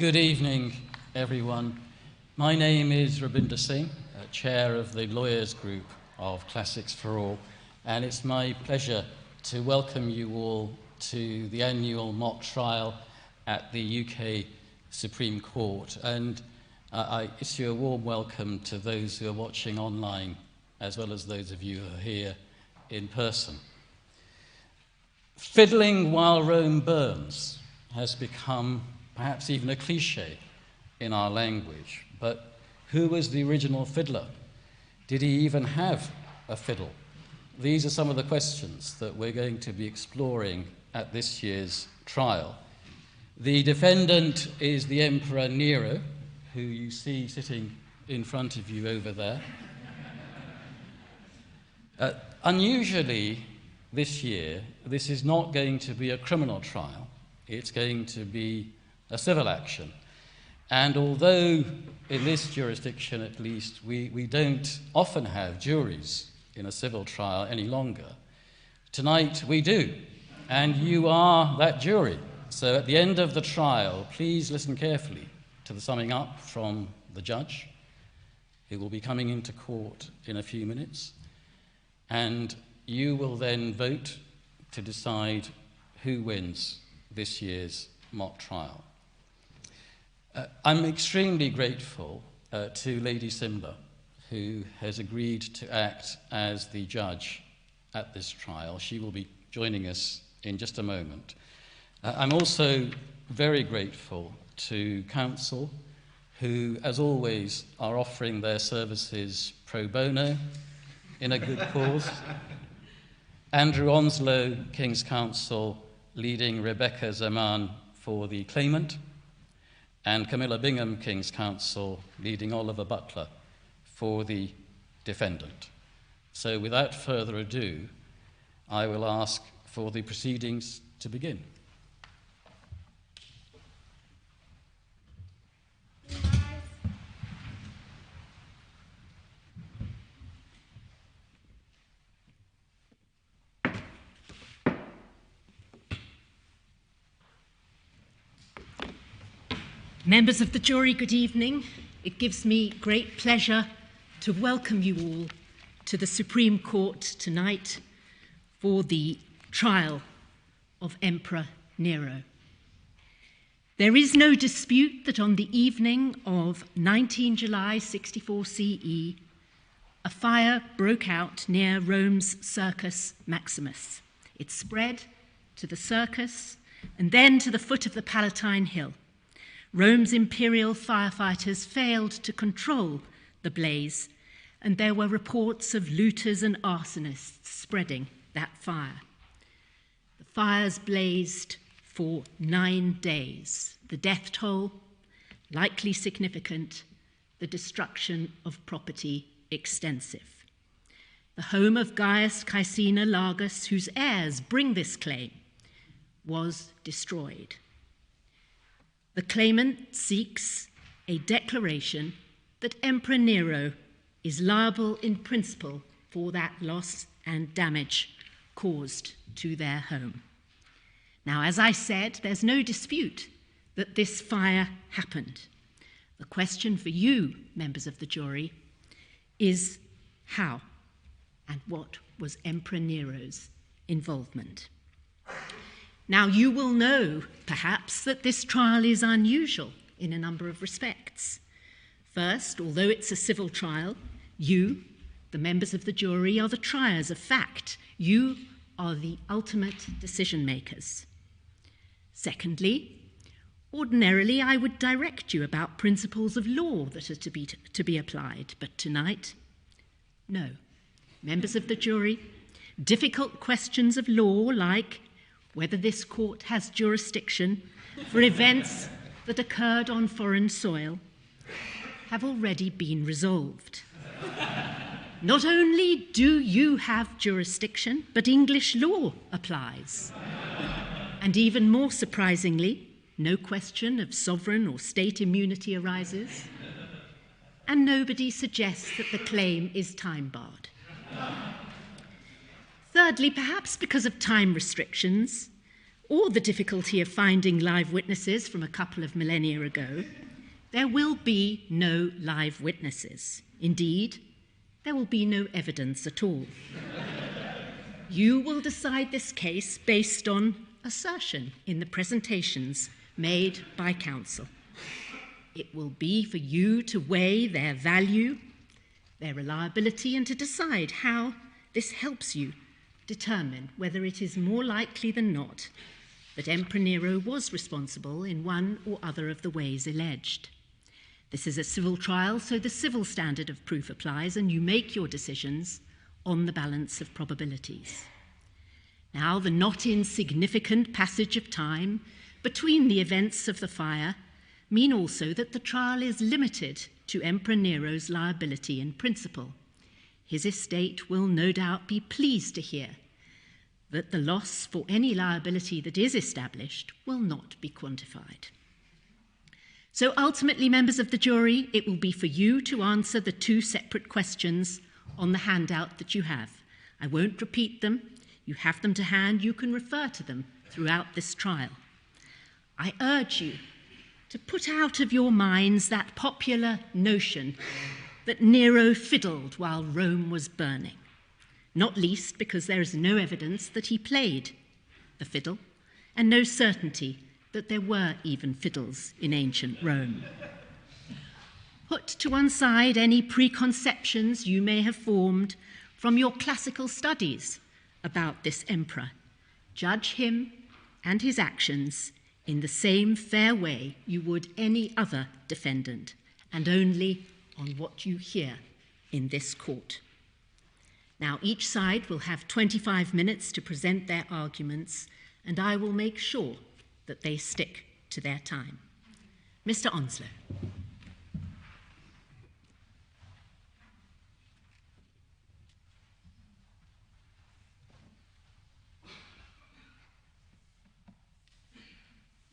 Good evening, everyone. My name is Rabinder Singh, Chair of the Lawyers Group of Classics for All, and it's my pleasure to welcome you all to the annual mock trial at the UK Supreme Court. And I issue a warm welcome to those who are watching online, as well as those of you who are here in person. Fiddling while Rome burns has become perhaps even a cliche in our language. But who was the original fiddler? Did he even have a fiddle? These are some of the questions that we're going to be exploring at this year's trial. The defendant is the Emperor Nero, who you see sitting in front of you over there. Unusually, this year, this is not going to be a criminal trial. It's going to be a civil action. And although in this jurisdiction, at least, we don't often have juries in a civil trial any longer, tonight we do, and you are that jury. So at the end of the trial, please listen carefully to the summing up from the judge, who will be coming into court in a few minutes, and you will then vote to decide who wins this year's mock trial. I'm extremely grateful to Lady Simler, who has agreed to act as the judge at this trial. She will be joining us in just a moment. I'm also very grateful to counsel, who, as always, are offering their services pro bono in a good cause. Andrew Onslow, King's Counsel, leading Rebecca Zaman for the Claimant, and Camilla Bingham, King's Counsel, leading Oliver Butler for the Defendant. So without further ado, I will ask for the proceedings to begin. Members of the jury, good evening. It gives me great pleasure to welcome you all to the Supreme Court tonight for the trial of Emperor Nero. There is no dispute that on the evening of 19 July 64 CE, a fire broke out near Rome's Circus Maximus. It spread to the circus and then to the foot of the Palatine Hill. Rome's imperial firefighters failed to control the blaze, and there were reports of looters and arsonists spreading that fire. The fires blazed for 9 days. The death toll, likely significant, the destruction of property extensive. The home of Gaius Caecina Largus, whose heirs bring this claim, was destroyed. The claimant seeks a declaration that Emperor Nero is liable in principle for that loss and damage caused to their home. Now, as I said, there's no dispute that this fire happened. The question for you, members of the jury, is how and what was Emperor Nero's involvement? Now, you will know, perhaps, that this trial is unusual in a number of respects. First, although it's a civil trial, you, the members of the jury, are the triers of fact. You are the ultimate decision makers. Secondly, ordinarily, I would direct you about principles of law that are to be applied, but tonight, no. Members of the jury, difficult questions of law like whether this court has jurisdiction for events that occurred on foreign soil have already been resolved. Not only do you have jurisdiction, but English law applies. And even more surprisingly, no question of sovereign or state immunity arises, and nobody suggests that the claim is time-barred. Thirdly, perhaps because of time restrictions, or the difficulty of finding live witnesses from a couple of millennia ago, there will be no live witnesses. Indeed, there will be no evidence at all. You will decide this case based on assertion in the presentations made by counsel. It will be for you to weigh their value, their reliability, and to decide how this helps you determine whether it is more likely than not that Emperor Nero was responsible in one or other of the ways alleged. This is a civil trial, so the civil standard of proof applies, and you make your decisions on the balance of probabilities. Now, the not insignificant passage of time between the events of the fire mean also that the trial is limited to Emperor Nero's liability in principle. His estate will no doubt be pleased to hear that the loss for any liability that is established will not be quantified. So ultimately, members of the jury, it will be for you to answer the two separate questions on the handout that you have. I won't repeat them. You have them to hand. You can refer to them throughout this trial. I urge you to put out of your minds that popular notion that Nero fiddled while Rome was burning, not least because there is no evidence that he played the fiddle and no certainty that there were even fiddles in ancient Rome. Put to one side any preconceptions you may have formed from your classical studies about this emperor. Judge him and his actions in the same fair way you would any other defendant, and only on what you hear in this court. Now, each side will have 25 minutes to present their arguments, and I will make sure that they stick to their time. Mr. Onslow.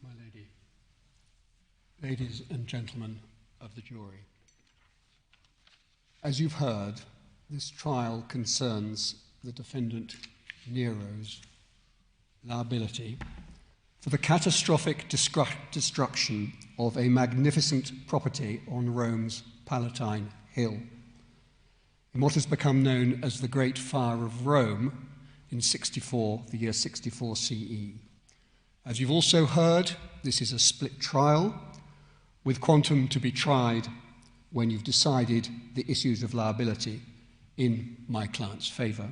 My lady, ladies and gentlemen of the jury, as you've heard, this trial concerns the defendant Nero's liability for the catastrophic destruction of a magnificent property on Rome's Palatine Hill, in what has become known as the Great Fire of Rome in the year 64 CE. As you've also heard, this is a split trial, with quantum to be tried when you've decided the issues of liability in my client's favour.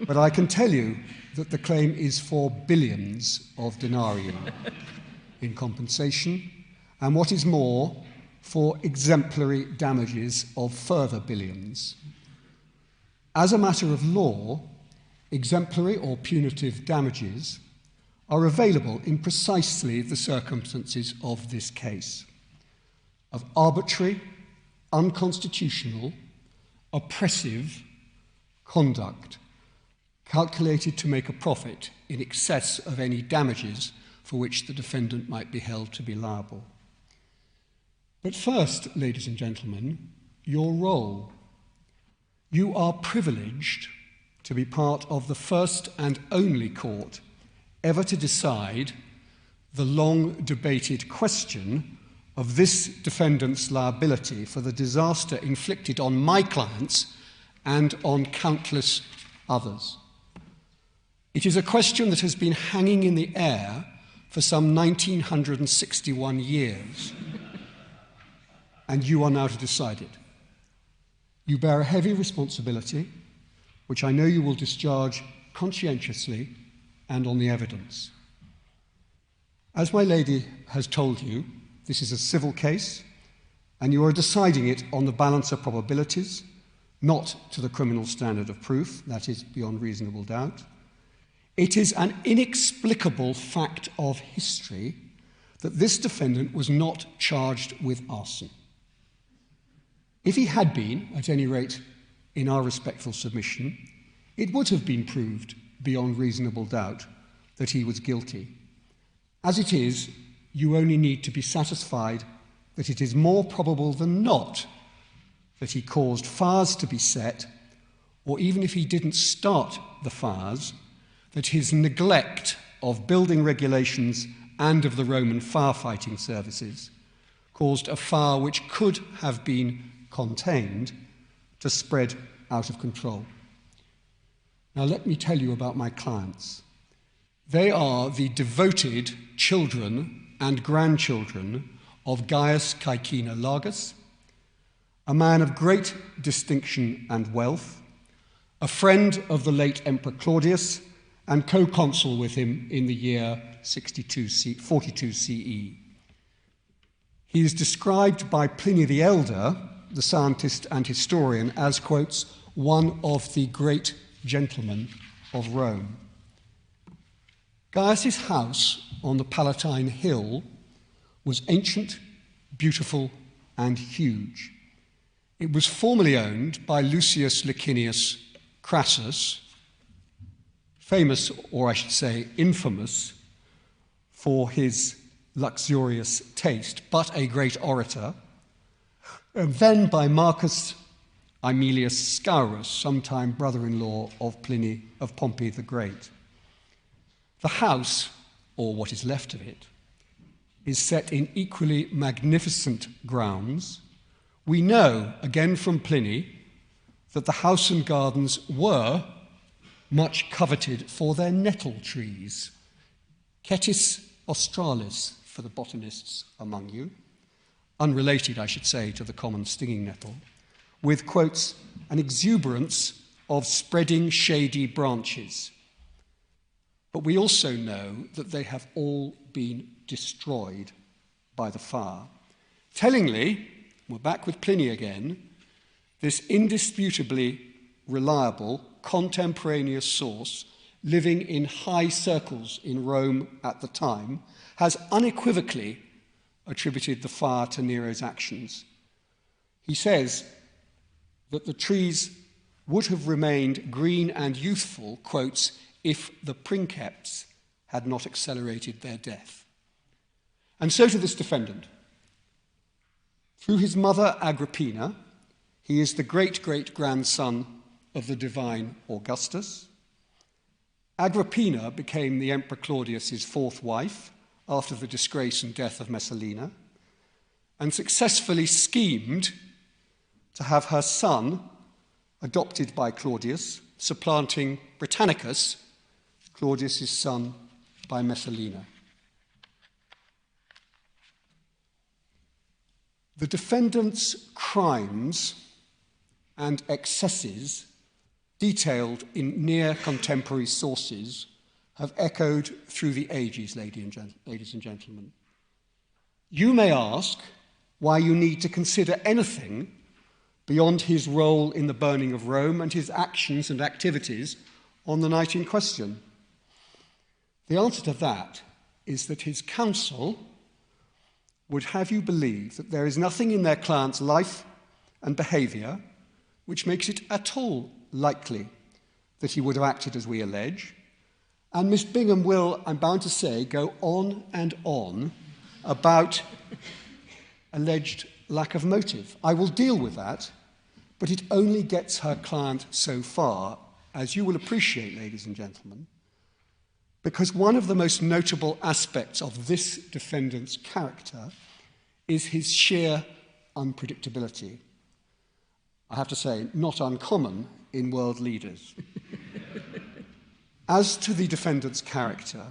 But I can tell you that the claim is for billions of denarii in compensation, and what is more, for exemplary damages of further billions. As a matter of law, exemplary or punitive damages are available in precisely the circumstances of this case, of arbitrary, unconstitutional, oppressive conduct calculated to make a profit in excess of any damages for which the defendant might be held to be liable. But first, ladies and gentlemen, your role. You are privileged to be part of the first and only court ever to decide the long-debated question of this defendant's liability for the disaster inflicted on my clients and on countless others. It is a question that has been hanging in the air for some 1961 years, and you are now to decide it. You bear a heavy responsibility, which I know you will discharge conscientiously and on the evidence. As my lady has told you, this is a civil case, and you are deciding it on the balance of probabilities, not to the criminal standard of proof, that is beyond reasonable doubt. It is an inexplicable fact of history that this defendant was not charged with arson. If he had been, at any rate in our respectful submission, it would have been proved beyond reasonable doubt that he was guilty. As it is, you only need to be satisfied that it is more probable than not that he caused fires to be set, or even if he didn't start the fires, that his neglect of building regulations and of the Roman firefighting services caused a fire which could have been contained to spread out of control. Now let me tell you about my clients. They are the devoted children and grandchildren of Gaius Caecina Largus, a man of great distinction and wealth, a friend of the late Emperor Claudius, and co-consul with him in the year 42 CE. He is described by Pliny the Elder, the scientist and historian, as, quotes, one of the great gentlemen of Rome. Gaius's house on the Palatine Hill was ancient, beautiful, and huge. It was formerly owned by Lucius Licinius Crassus, famous, or I should say infamous, for his luxurious taste, but a great orator, and then by Marcus Aemilius Scaurus, sometime brother-in-law of Pliny of Pompey the Great. The house, or what is left of it, is set in equally magnificent grounds. We know, again from Pliny, that the house and gardens were much coveted for their nettle trees, Cetis australis for the botanists among you, unrelated, I should say, to the common stinging nettle, with, quotes, an exuberance of spreading shady branches. But we also know that they have all been destroyed by the fire. Tellingly, we're back with Pliny again, this indisputably reliable contemporaneous source living in high circles in Rome at the time has unequivocally attributed the fire to Nero's actions. He says that the trees would have remained green and youthful, quotes, if the princeps had not accelerated their death. And so to this defendant. Through his mother Agrippina, he is the great-great-grandson of the divine Augustus. Agrippina became the Emperor Claudius's fourth wife after the disgrace and death of Messalina, and successfully schemed to have her son adopted by Claudius, supplanting Britannicus, Claudius's son by Messalina. The defendant's crimes and excesses, detailed in near contemporary sources, have echoed through the ages, ladies and gentlemen. You may ask why you need to consider anything beyond his role in the burning of Rome and his actions and activities on the night in question. The answer to that is that his counsel would have you believe that there is nothing in their client's life and behaviour which makes it at all likely that he would have acted as we allege. And Miss Bingham will, I'm bound to say, go on and on about alleged lack of motive. I will deal with that, but it only gets her client so far, as you will appreciate, ladies and gentlemen, because one of the most notable aspects of this defendant's character is his sheer unpredictability. I have to say, not uncommon in world leaders. As to the defendant's character,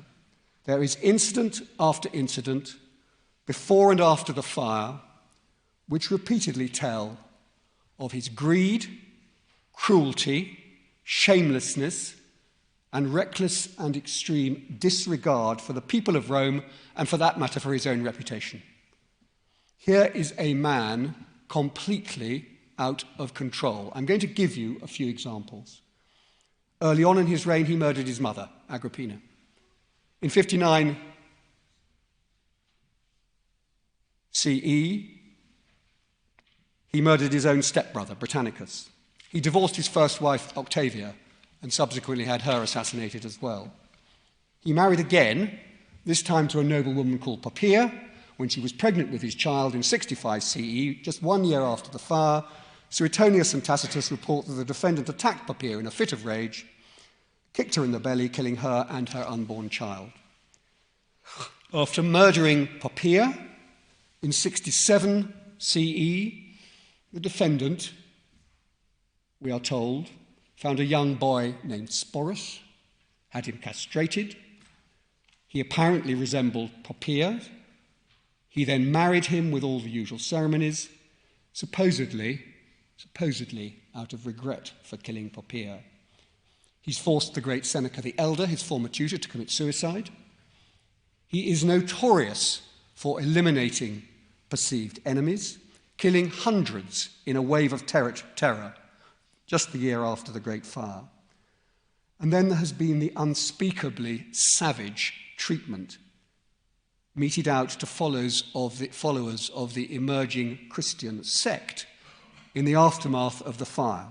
there is incident after incident, before and after the fire, which repeatedly tell of his greed, cruelty, shamelessness, and reckless and extreme disregard for the people of Rome, and for that matter, for his own reputation. Here is a man completely out of control. I'm going to give you a few examples. Early on in his reign, he murdered his mother, Agrippina. In 59 CE, he murdered his own stepbrother, Britannicus. He divorced his first wife, Octavia, and subsequently had her assassinated as well. He married again, this time to a noblewoman called Poppaea, when she was pregnant with his child in 65 CE, just 1 year after the fire. Suetonius and Tacitus report that the defendant attacked Poppaea in a fit of rage, kicked her in the belly, killing her and her unborn child. After murdering Poppaea in 67 CE, the defendant, we are told, found a young boy named Sporus, had him castrated. He apparently resembled Poppaea. He then married him with all the usual ceremonies, supposedly out of regret for killing Poppaea. He's forced the great Seneca the Elder, his former tutor, to commit suicide. He is notorious for eliminating perceived enemies, killing hundreds in a wave of terror just the year after the Great Fire. And then there has been the unspeakably savage treatment meted out to followers of the emerging Christian sect in the aftermath of the fire.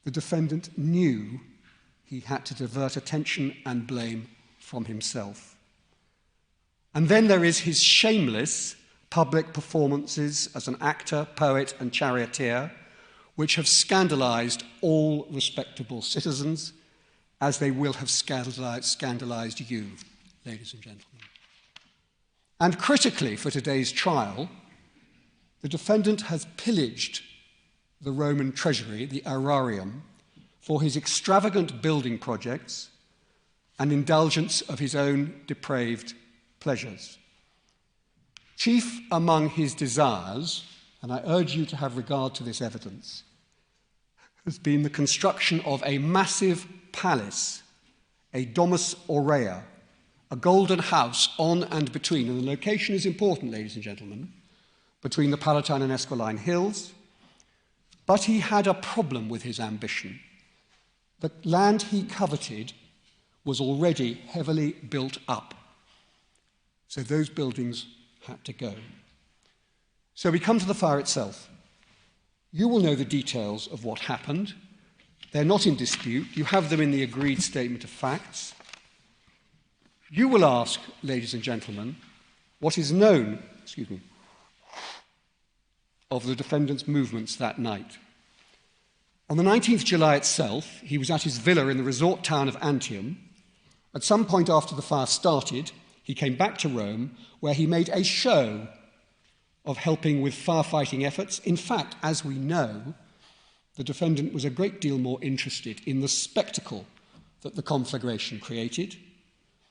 The defendant knew he had to divert attention and blame from himself. And then there is his shameless public performances as an actor, poet, and charioteer, which have scandalized all respectable citizens, as they will have scandalized you, ladies and gentlemen. And critically for today's trial, the defendant has pillaged the Roman treasury, the aerarium, for his extravagant building projects and indulgence of his own depraved pleasures. Chief among his desires, and I urge you to have regard to this evidence, has been the construction of a massive palace, a domus aurea, a golden house on and between, and the location is important, ladies and gentlemen, between the Palatine and Esquiline hills. But he had a problem with his ambition. The land he coveted was already heavily built up, so those buildings had to go. So we come to the fire itself. You will know the details of what happened. They're not in dispute. You have them in the agreed statement of facts. You will ask, ladies and gentlemen, what is known, of the defendant's movements that night. On the 19th July itself, he was at his villa in the resort town of Antium. At some point after the fire started, he came back to Rome, where he made a show of helping with firefighting efforts. In fact, as we know, the defendant was a great deal more interested in the spectacle that the conflagration created,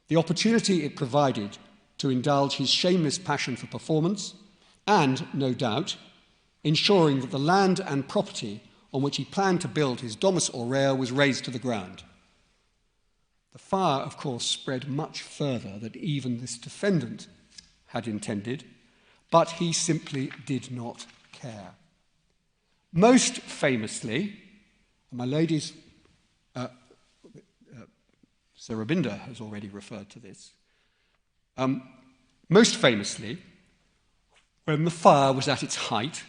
the opportunity it provided to indulge his shameless passion for performance, and, no doubt, ensuring that the land and property on which he planned to build his domus aurea was razed to the ground. The fire, of course, spread much further than even this defendant had intended, but he simply did not care. Most famously, my ladies, Sarabinda has already referred to this, most famously, when the fire was at its height,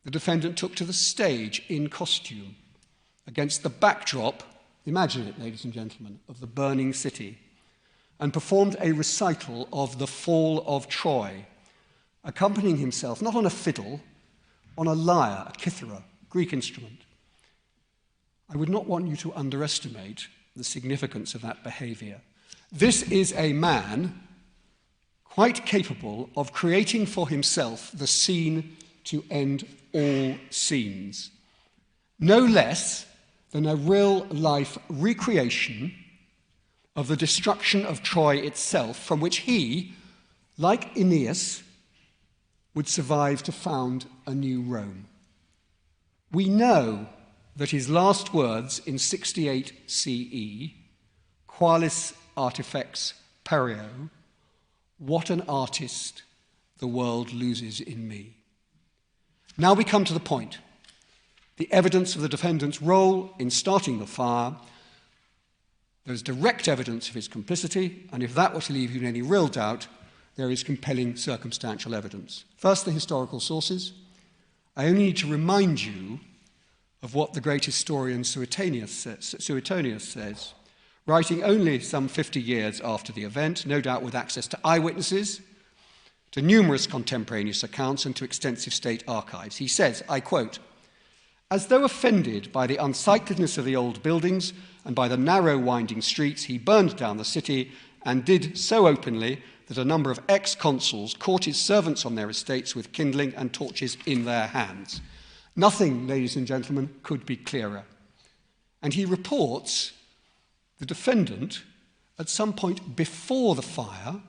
the defendant took to the stage in costume against the backdrop, imagine it, ladies and gentlemen, of the burning city, and performed a recital of the fall of Troy, accompanying himself not on a fiddle, on a lyre, a kithara, Greek instrument. I would not want you to underestimate the significance of that behavior. This is a man quite capable of creating for himself the scene to end all scenes, no less than a real-life recreation of the destruction of Troy itself, from which he, like Aeneas, would survive to found a new Rome. We know that his last words in 68 CE, qualis artifex pereo, what an artist the world loses in me. Now we come to the point. The evidence of the defendant's role in starting the fire. There's direct evidence of his complicity, and if that were to leave you in any real doubt, there is compelling circumstantial evidence. First, the historical sources. I only need to remind you of what the great historian Suetonius says, writing only some 50 years after the event, no doubt with access to eyewitnesses, to numerous contemporaneous accounts, and to extensive state archives. He says, I quote, "As though offended by the unsightliness of the old buildings and by the narrow winding streets, he burned down the city and did so openly that a number of ex-consuls caught his servants on their estates with kindling and torches in their hands. Nothing, ladies and gentlemen, could be clearer. And he reports the defendant, at some point before the fire,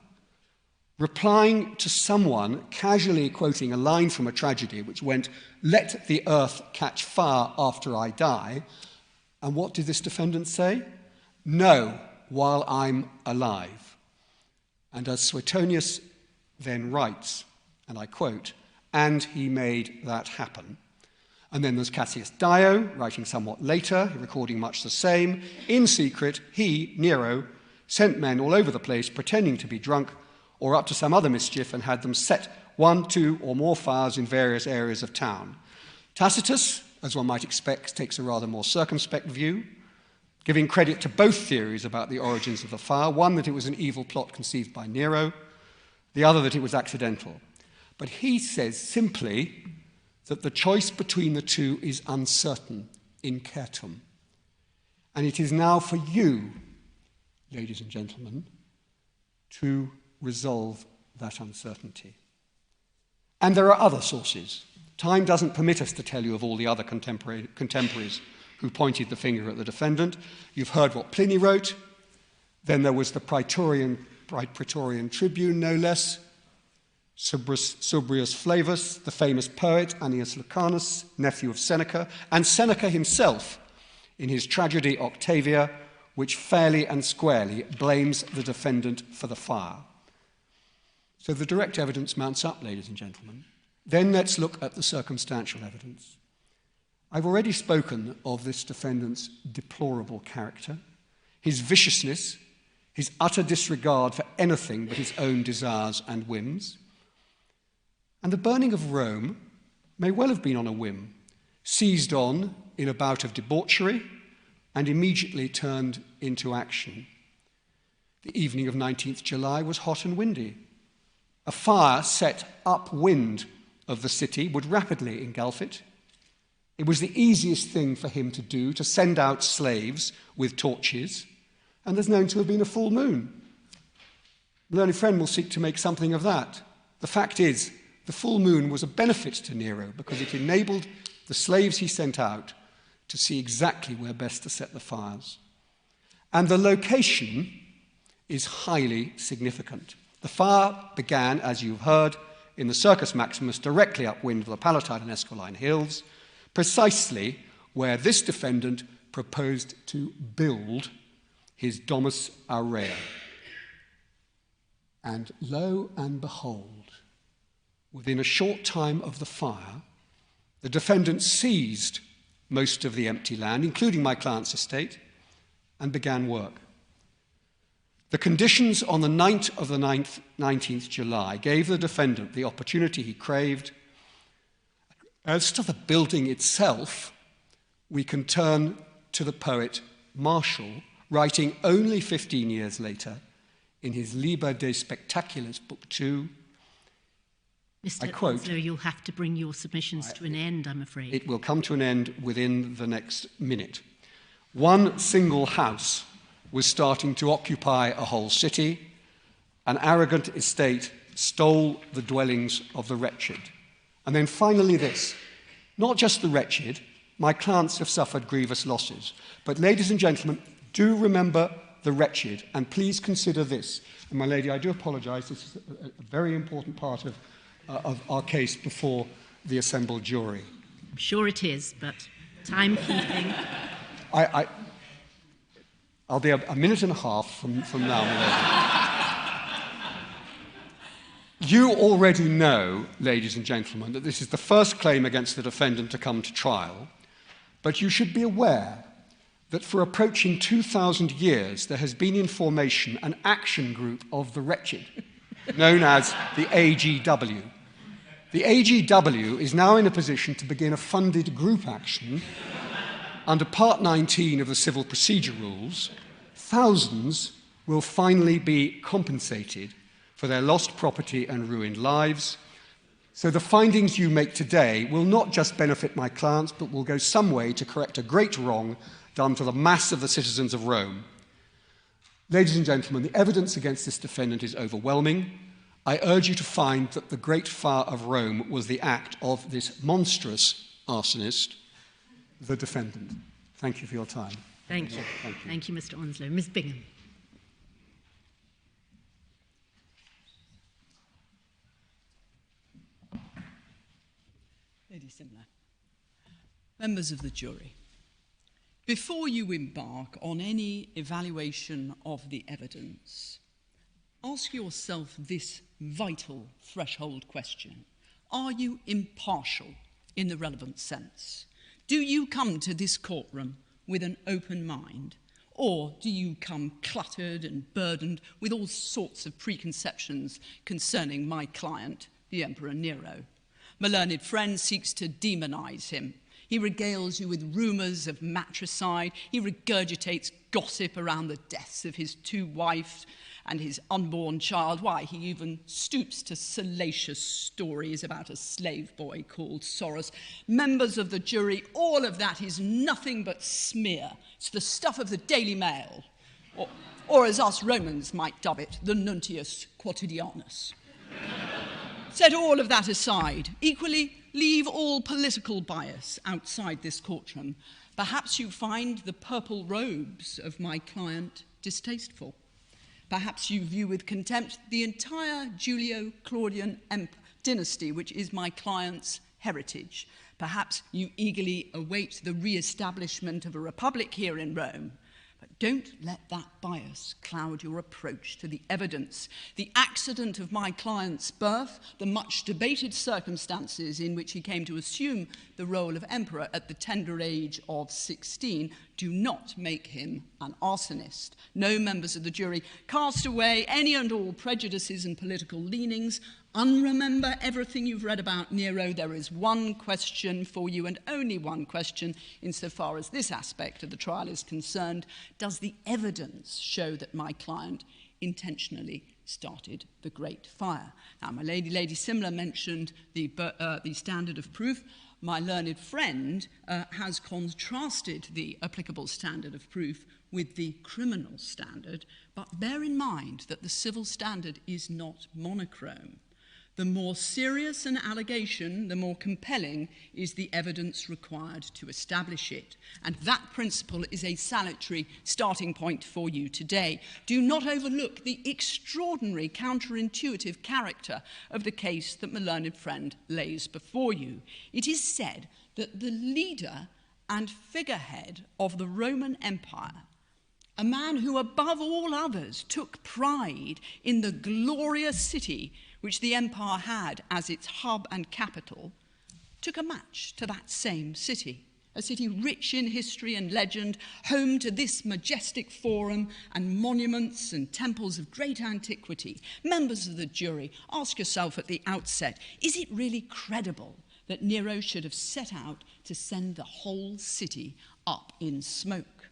replying to someone, casually quoting a line from a tragedy which went, "Let the earth catch fire after I die." And what did this defendant say? "No, while I'm alive." And as Suetonius then writes, and I quote, "And he made that happen." And then there's Cassius Dio, writing somewhat later, recording much the same. In secret, he, Nero, sent men all over the place pretending to be drunk or up to some other mischief and had them set 1, 2, or more fires in various areas of town. Tacitus, as one might expect, takes a rather more circumspect view, giving credit to both theories about the origins of the fire, one that it was an evil plot conceived by Nero, the other that it was accidental. But he says simply that the choice between the two is uncertain, incertum. And it is now for you, ladies and gentlemen, to resolve that uncertainty. And there are other sources. Time doesn't permit us to tell you of all the other contemporaries who pointed the finger at the defendant. You've heard what Pliny wrote. Then there was the Praetorian Tribune, no less, Subrius Flavus, the famous poet Annius Lucanus, nephew of Seneca, and Seneca himself in his tragedy Octavia, which fairly and squarely blames the defendant for the fire. So the direct evidence mounts up, ladies and gentlemen. Then let's look at the circumstantial evidence. I've already spoken of this defendant's deplorable character, his viciousness, his utter disregard for anything but his own desires and whims. And the burning of Rome may well have been on a whim, seized on in a bout of debauchery and immediately turned into action. The evening of 19th July was hot and windy. A fire set upwind of the city would rapidly engulf it. It was the easiest thing for him to do, to send out slaves with torches, and there's known to have been a full moon. The learned friend will seek to make something of that. The fact is, the full moon was a benefit to Nero because it enabled the slaves he sent out to see exactly where best to set the fires. And the location is highly significant. The fire began, as you've heard, in the Circus Maximus, directly upwind of the Palatine and Esquiline hills, precisely where this defendant proposed to build his Domus Aurea. And lo and behold, within a short time of the fire, the defendant seized most of the empty land, including my client's estate, and began work. The conditions on the night of the 19th July gave the defendant the opportunity he craved. As to the building itself, we can turn to the poet Martial, writing only 15 years later in his Liber de Spectaculis, Book 2. Mr. I quote, Onslow, you'll have to bring your submissions to an end, I'm afraid. It will come to an end within the next minute. One single house was starting to occupy a whole city. An arrogant estate stole the dwellings of the wretched. And then finally this, not just the wretched, my clients have suffered grievous losses. But ladies and gentlemen, do remember the wretched, and please consider this. And my lady, I do apologize, this is a very important part of our case before the assembled jury. I'm sure it is, but timekeeping. I'll be a minute and a half from now, my lady. You already know, ladies and gentlemen, that this is the first claim against the defendant to come to trial, but you should be aware that for approaching 2,000 years there has been in formation an action group of the wretched, known as the AGW. The AGW is now in a position to begin a funded group action under Part 19 of the Civil Procedure Rules. Thousands will finally be compensated for their lost property and ruined lives. So the findings you make today will not just benefit my clients, but will go some way to correct a great wrong done to the mass of the citizens of Rome. Ladies and gentlemen, the evidence against this defendant is overwhelming. I urge you to find that the great fire of Rome was the act of this monstrous arsonist, the defendant. Thank you for your time. Thank you. Thank you, Mr. Onslow. Ms. Bingham. Lady Simler. Members of the jury, before you embark on any evaluation of the evidence, ask yourself this vital threshold question. Are you impartial in the relevant sense? Do you come to this courtroom with an open mind, or do you come cluttered and burdened with all sorts of preconceptions concerning my client, the Emperor Nero? My learned friend seeks to demonize him. He regales you with rumours of matricide. He regurgitates gossip around the deaths of his 2 wives and his unborn child. Why, he even stoops to salacious stories about a slave boy called Soros. Members of the jury, all of that is nothing but smear. It's the stuff of the Daily Mail, or as us Romans might dub it, the Nuntius Quotidianus. Set all of that aside. Equally, leave all political bias outside this courtroom. Perhaps you find the purple robes of my client distasteful. Perhaps you view with contempt the entire Julio-Claudian dynasty, which is my client's heritage. Perhaps you eagerly await the re-establishment of a republic here in Rome. But don't let that bias cloud your approach to the evidence. The accident of my client's birth, the much debated circumstances in which he came to assume the role of emperor at the tender age of 16, do not make him an arsonist. No, members of the jury, cast away any and all prejudices and political leanings. Unremember everything you've read about Nero. There is one question for you, and only one question insofar as this aspect of the trial is concerned. Does the evidence show that my client intentionally started the Great Fire? Now, my Lady Simler mentioned the standard of proof. My learned friend has contrasted the applicable standard of proof with the criminal standard, but bear in mind that the civil standard is not monochrome. The more serious an allegation, the more compelling is the evidence required to establish it. And that principle is a salutary starting point for you today. Do not overlook the extraordinary counterintuitive character of the case that my learned friend lays before you. It is said that the leader and figurehead of the Roman Empire, a man who above all others took pride in the glorious city which the empire had as its hub and capital, took a match to that same city, a city rich in history and legend, home to this majestic forum and monuments and temples of great antiquity. Members of the jury, ask yourself at the outset, is it really credible that Nero should have set out to send the whole city up in smoke?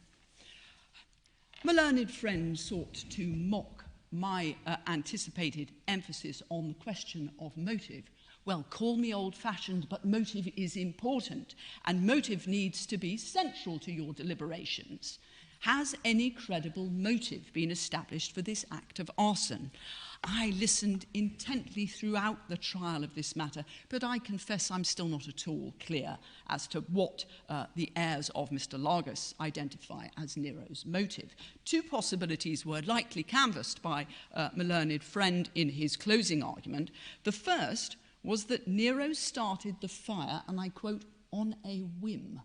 My learned friend sought to mock my anticipated emphasis on the question of motive. Well, call me old-fashioned, but motive is important, and motive needs to be central to your deliberations. Has any credible motive been established for this act of arson? I listened intently throughout the trial of this matter, but I confess I'm still not at all clear as to what the heirs of Mr. Largus identify as Nero's motive. 2 possibilities were likely canvassed by my learned friend in his closing argument. The first was that Nero started the fire, and I quote, on a whim,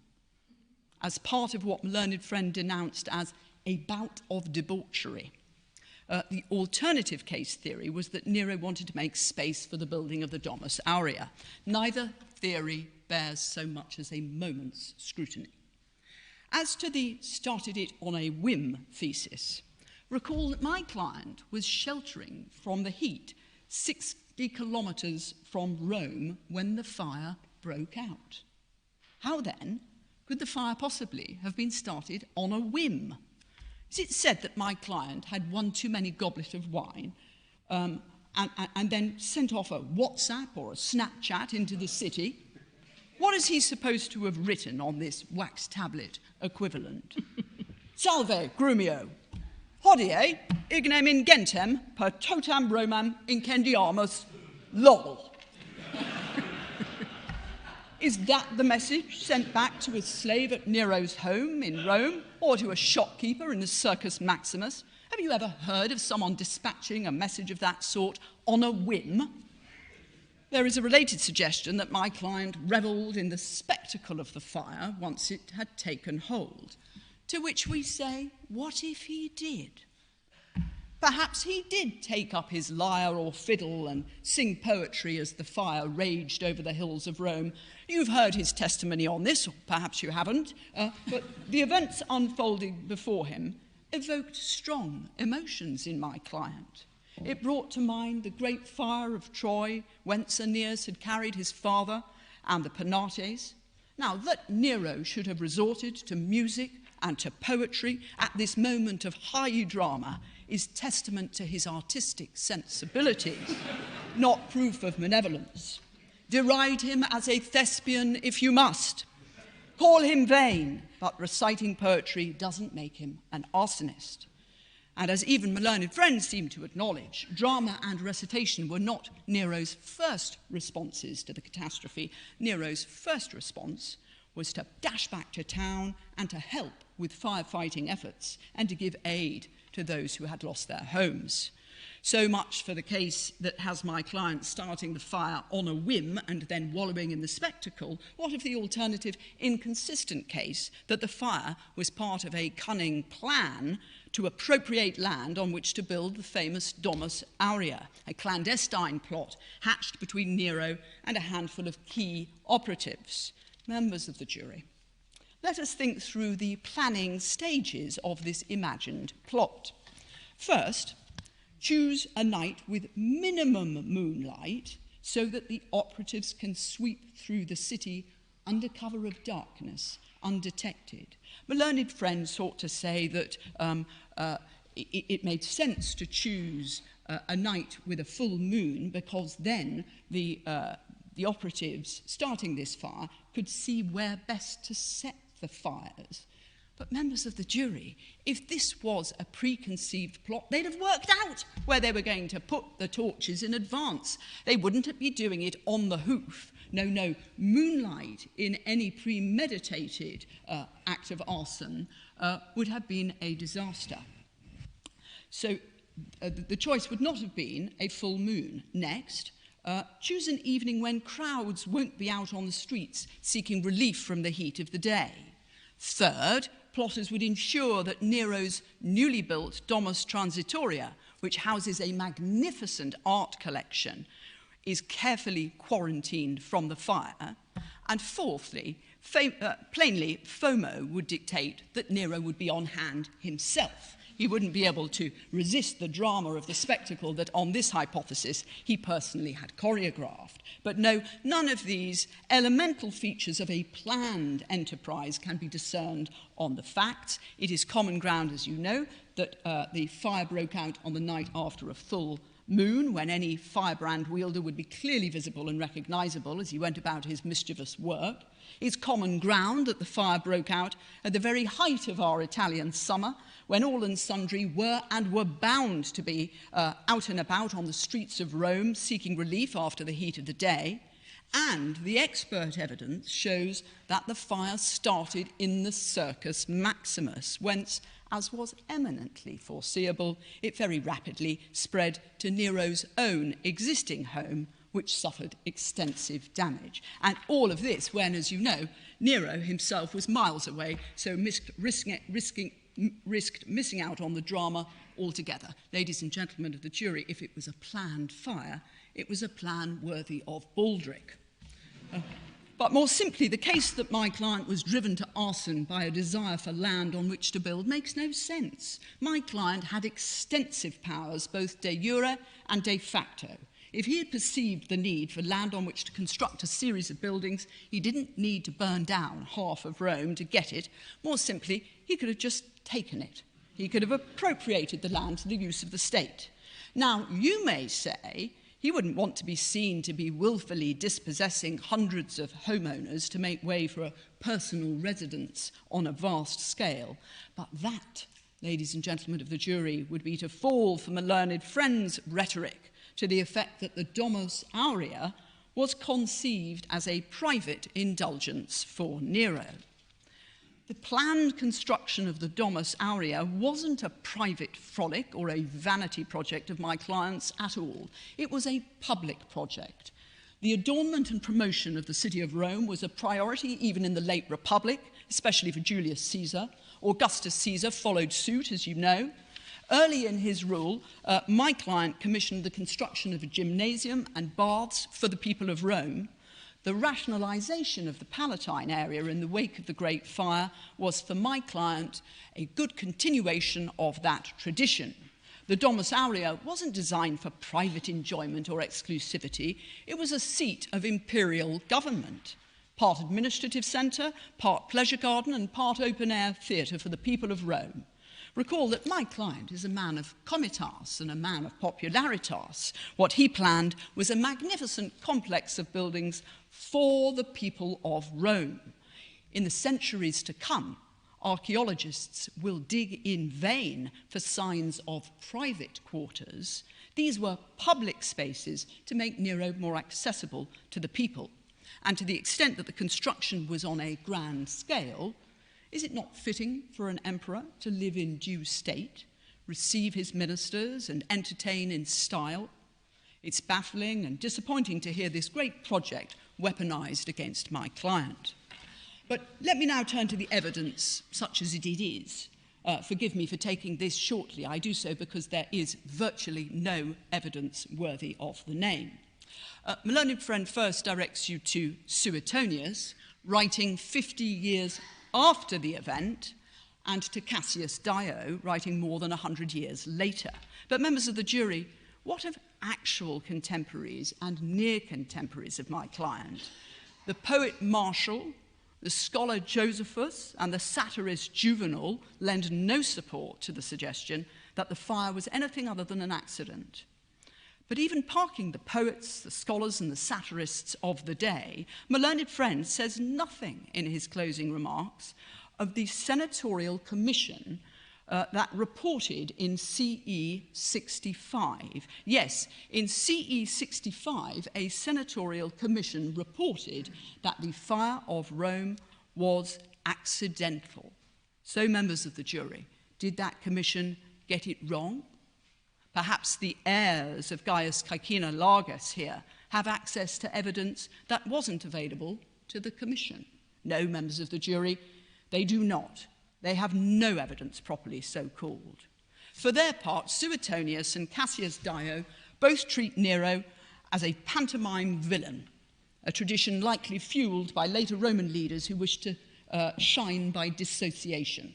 as part of what my learned friend denounced as a bout of debauchery. The alternative case theory was that Nero wanted to make space for the building of the Domus Aurea. Neither theory bears so much as a moment's scrutiny. As to the started it on a whim thesis, recall that my client was sheltering from the heat 60 kilometres from Rome when the fire broke out. How then could the fire possibly have been started on a whim? Is it said that my client had one too many goblet of wine and then sent off a WhatsApp or a Snapchat into the city? What is he supposed to have written on this wax tablet equivalent? Salve, Grumio. Hodie ignem ingentem per totam Romam incendiamus lol. Is that the message sent back to a slave at Nero's home in Rome, or to a shopkeeper in the Circus Maximus? Have you ever heard of someone dispatching a message of that sort on a whim? There is a related suggestion that my client revelled in the spectacle of the fire once it had taken hold, to which we say, what if he did? Perhaps he did take up his lyre or fiddle and sing poetry as the fire raged over the hills of Rome. You've heard his testimony on this, or perhaps you haven't, but the events unfolding before him evoked strong emotions in my client. It brought to mind the great fire of Troy, whence Aeneas had carried his father, and the Penates. Now, that Nero should have resorted to music and to poetry at this moment of high drama is testament to his artistic sensibilities, not proof of malevolence. Deride him as a thespian if you must. Call him vain, but reciting poetry doesn't make him an arsonist. And as even my learned friends seem to acknowledge, drama and recitation were not Nero's first responses to the catastrophe. Nero's first response was to dash back to town and to help with firefighting efforts and to give aid to those who had lost their homes. So much for the case that has my client starting the fire on a whim and then wallowing in the spectacle. What of the alternative, inconsistent case that the fire was part of a cunning plan to appropriate land on which to build the famous Domus Aurea, a clandestine plot hatched between Nero and a handful of key operatives? Members of the jury, let us think through the planning stages of this imagined plot. First, choose a night with minimum moonlight so that the operatives can sweep through the city under cover of darkness, undetected. My learned friends sought to say that it made sense to choose a night with a full moon because then the operatives starting this fire could see where best to set the fires. But members of the jury, if this was a preconceived plot, they'd have worked out where they were going to put the torches in advance. They wouldn't be doing it on the hoof. No, moonlight in any premeditated act of arson would have been a disaster. So the choice would not have been a full moon. Next, choose an evening when crowds won't be out on the streets seeking relief from the heat of the day. Third, plotters would ensure that Nero's newly built Domus Transitoria, which houses a magnificent art collection, is carefully quarantined from the fire. And fourthly, plainly, FOMO would dictate that Nero would be on hand himself. He wouldn't be able to resist the drama of the spectacle that, on this hypothesis, he personally had choreographed. But no, none of these elemental features of a planned enterprise can be discerned on the facts. It is common ground, as you know, that the fire broke out on the night after a full moon, when any firebrand wielder would be clearly visible and recognizable as he went about his mischievous work. It's common ground that the fire broke out at the very height of our Italian summer, when all and sundry were bound to be out and about on the streets of Rome seeking relief after the heat of the day. And the expert evidence shows that the fire started in the Circus Maximus, whence, as was eminently foreseeable, it very rapidly spread to Nero's own existing home, which suffered extensive damage. And all of this when, as you know, Nero himself was miles away, so risked missing out on the drama altogether. Ladies and gentlemen of the jury, if it was a planned fire, it was a plan worthy of Baldric. But more simply, the case that my client was driven to arson by a desire for land on which to build makes no sense. My client had extensive powers, both de jure and de facto. If he had perceived the need for land on which to construct a series of buildings, he didn't need to burn down half of Rome to get it. More simply, he could have just taken it. He could have appropriated the land to the use of the state. Now, you may say he wouldn't want to be seen to be willfully dispossessing hundreds of homeowners to make way for a personal residence on a vast scale, but that ladies and gentlemen of the jury, would be to fall for my learned friend's rhetoric to the effect that the Domus Aurea was conceived as a private indulgence for Nero. The planned construction of the Domus Aurea wasn't a private frolic or a vanity project of my client's at all. It was a public project. The adornment and promotion of the city of Rome was a priority even in the late Republic, especially for Julius Caesar. Augustus Caesar followed suit, as you know. Early in his rule, my client commissioned the construction of a gymnasium and baths for the people of Rome. The rationalization of the Palatine area in the wake of the Great Fire was, for my client, a good continuation of that tradition. The Domus Aurea wasn't designed for private enjoyment or exclusivity. It was a seat of imperial government, part administrative centre, part pleasure garden, and part open-air theatre for the people of Rome. Recall that my client is a man of comitas and a man of popularitas. What he planned was a magnificent complex of buildings for the people of Rome. In the centuries to come, archaeologists will dig in vain for signs of private quarters. These were public spaces to make Nero more accessible to the people. And to the extent that the construction was on a grand scale, is it not fitting for an emperor to live in due state, receive his ministers, and entertain in style? It's baffling and disappointing to hear this great project weaponized against my client. But let me now turn to the evidence, such as it is. Forgive me for taking this shortly. I do so because there is virtually no evidence worthy of the name. My learned friend first directs you to Suetonius, writing 50 years after the event, and to Cassius Dio, writing more than 100 years later. But members of the jury, what of actual contemporaries and near contemporaries of my client? The poet Martial, the scholar Josephus, and the satirist Juvenal lend no support to the suggestion that the fire was anything other than an accident. But even parking the poets, the scholars, and the satirists of the day, my learned friend says nothing in his closing remarks of the senatorial commission that reported in CE 65. Yes, in CE 65, a senatorial commission reported that the fire of Rome was accidental. So, members of the jury, did that commission get it wrong? Perhaps the heirs of Gaius Caecina Largus here have access to evidence that wasn't available to the commission. No, members of the jury, they do not. They have no evidence properly so called. For their part, Suetonius and Cassius Dio both treat Nero as a pantomime villain, a tradition likely fueled by later Roman leaders who wished to shine by dissociation.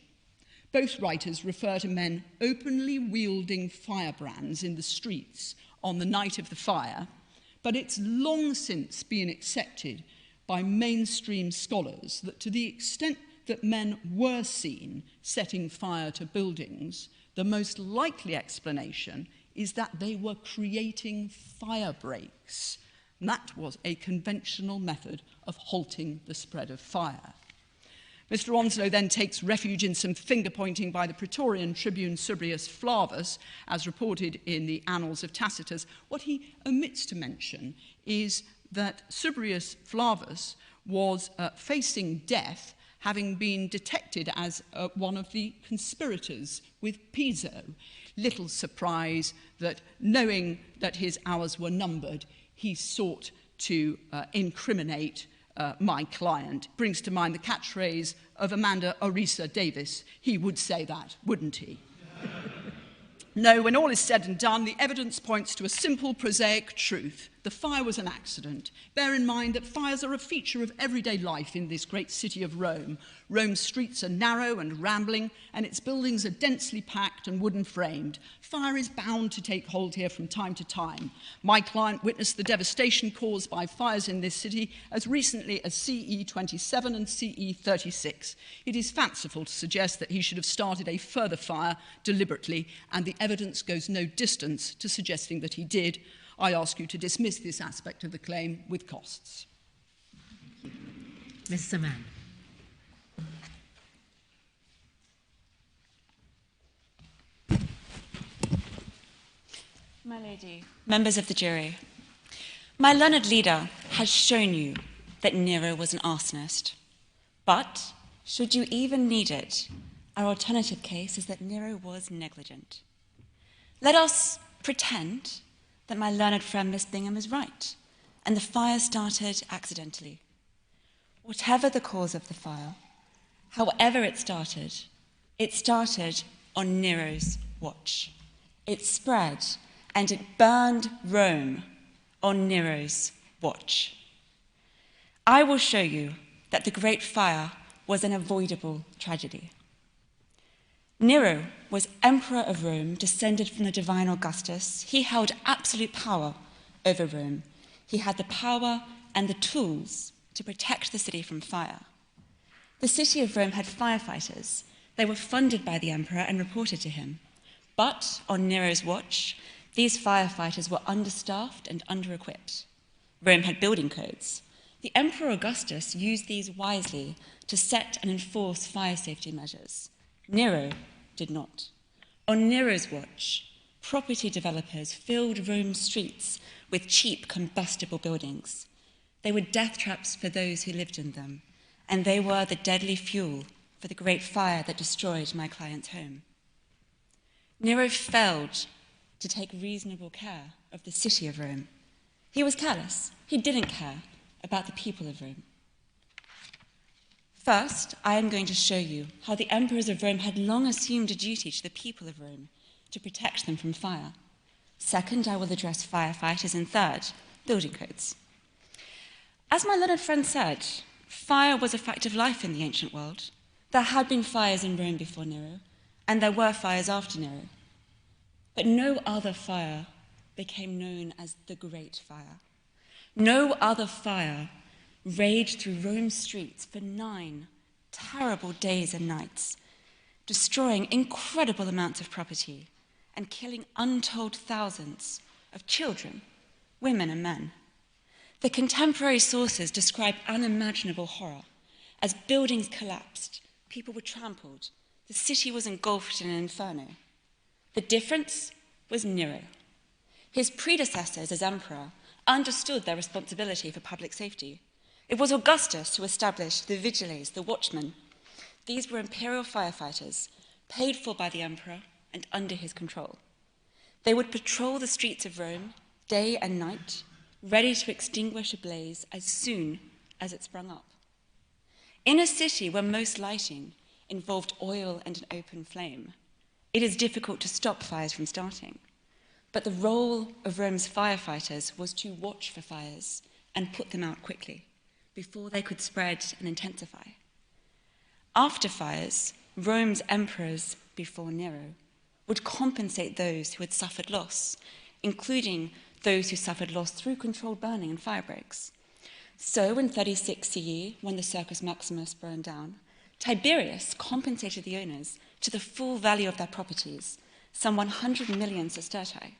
Both writers refer to men openly wielding firebrands in the streets on the night of the fire, but it's long since been accepted by mainstream scholars that to the extent that men were seen setting fire to buildings, the most likely explanation is that they were creating fire breaks. And that was a conventional method of halting the spread of fire. Mr. Onslow then takes refuge in some finger-pointing by the Praetorian tribune Subrius Flavus, as reported in the Annals of Tacitus. What he omits to mention is that Subrius Flavus was facing death, having been detected as one of the conspirators with Piso. Little surprise that, knowing that his hours were numbered, he sought to incriminate my client. Brings to mind the catchphrase of Amanda Orisa Davis. He would say that, wouldn't he? No, when all is said and done, the evidence points to a simple, prosaic truth. The fire was an accident. Bear in mind that fires are a feature of everyday life in this great city of Rome. Rome's streets are narrow and rambling, and its buildings are densely packed and wooden framed. Fire is bound to take hold here from time to time. My client witnessed the devastation caused by fires in this city as recently as CE 27 and CE 36. It is fanciful to suggest that he should have started a further fire deliberately, and the evidence goes no distance to suggesting that he did. I ask you to dismiss this aspect of the claim with costs. Ms. Zaman. My lady, members of the jury, my learned leader has shown you that Nero was an arsonist. But, should you even need it, our alternative case is that Nero was negligent. Let us pretend that my learned friend Miss Bingham is right, and the fire started accidentally. Whatever the cause of the fire, however it started on Nero's watch. It spread and it burned Rome on Nero's watch. I will show you that the Great Fire was an avoidable tragedy. Nero was emperor of Rome, descended from the divine Augustus. He held absolute power over Rome. He had the power and the tools to protect the city from fire. The city of Rome had firefighters. They were funded by the emperor and reported to him. But on Nero's watch, these firefighters were understaffed and under-equipped. Rome had building codes. The Emperor Augustus used these wisely to set and enforce fire safety measures. Nero did not. On Nero's watch, property developers filled Rome's streets with cheap combustible buildings. They were death traps for those who lived in them, and they were the deadly fuel for the great fire that destroyed my client's home. Nero failed to take reasonable care of the city of Rome. He was careless. He didn't care about the people of Rome. First, I am going to show you how the emperors of Rome had long assumed a duty to the people of Rome to protect them from fire. Second, I will address firefighters, and third, building codes. As my learned friend said, fire was a fact of life in the ancient world. There had been fires in Rome before Nero, and there were fires after Nero. But no other fire became known as the Great Fire. No other fire raged through Rome's streets for 9 terrible days and nights, destroying incredible amounts of property and killing untold thousands of children, women, and men. The contemporary sources describe unimaginable horror. As buildings collapsed, people were trampled, the city was engulfed in an inferno. The difference was Nero. His predecessors as emperor understood their responsibility for public safety. It was Augustus who established the vigiles, the watchmen. These were imperial firefighters, paid for by the emperor and under his control. They would patrol the streets of Rome day and night, ready to extinguish a blaze as soon as it sprung up. In a city where most lighting involved oil and an open flame, it is difficult to stop fires from starting. But the role of Rome's firefighters was to watch for fires and put them out quickly, before they could spread and intensify. After fires, Rome's emperors, before Nero, would compensate those who had suffered loss, including those who suffered loss through controlled burning and fire breaks. So in 36 CE, when the Circus Maximus burned down, Tiberius compensated the owners to the full value of their properties, some 100 million sestertii.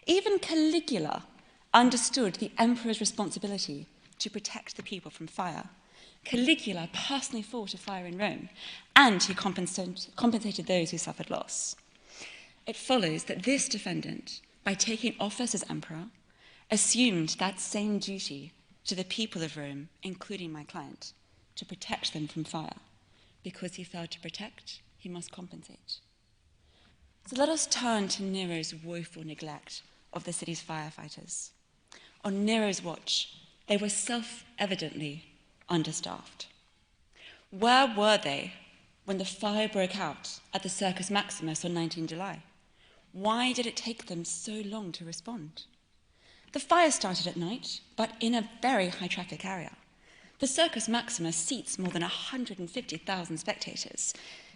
Even Caligula understood the emperor's responsibility to protect the people from fire. Caligula personally fought a fire in Rome, and he compensated those who suffered loss. It follows that this defendant, by taking office as emperor, assumed that same duty to the people of Rome, including my client, to protect them from fire. Because he failed to protect, he must compensate. So let us turn to Nero's woeful neglect of the city's firefighters. On Nero's watch, they were self-evidently understaffed. Where were they when the fire broke out at the Circus Maximus on 19 July? Why did it take them so long to respond? The fire started at night, but in a very high-traffic area. The Circus Maximus seats more than 150,000 spectators.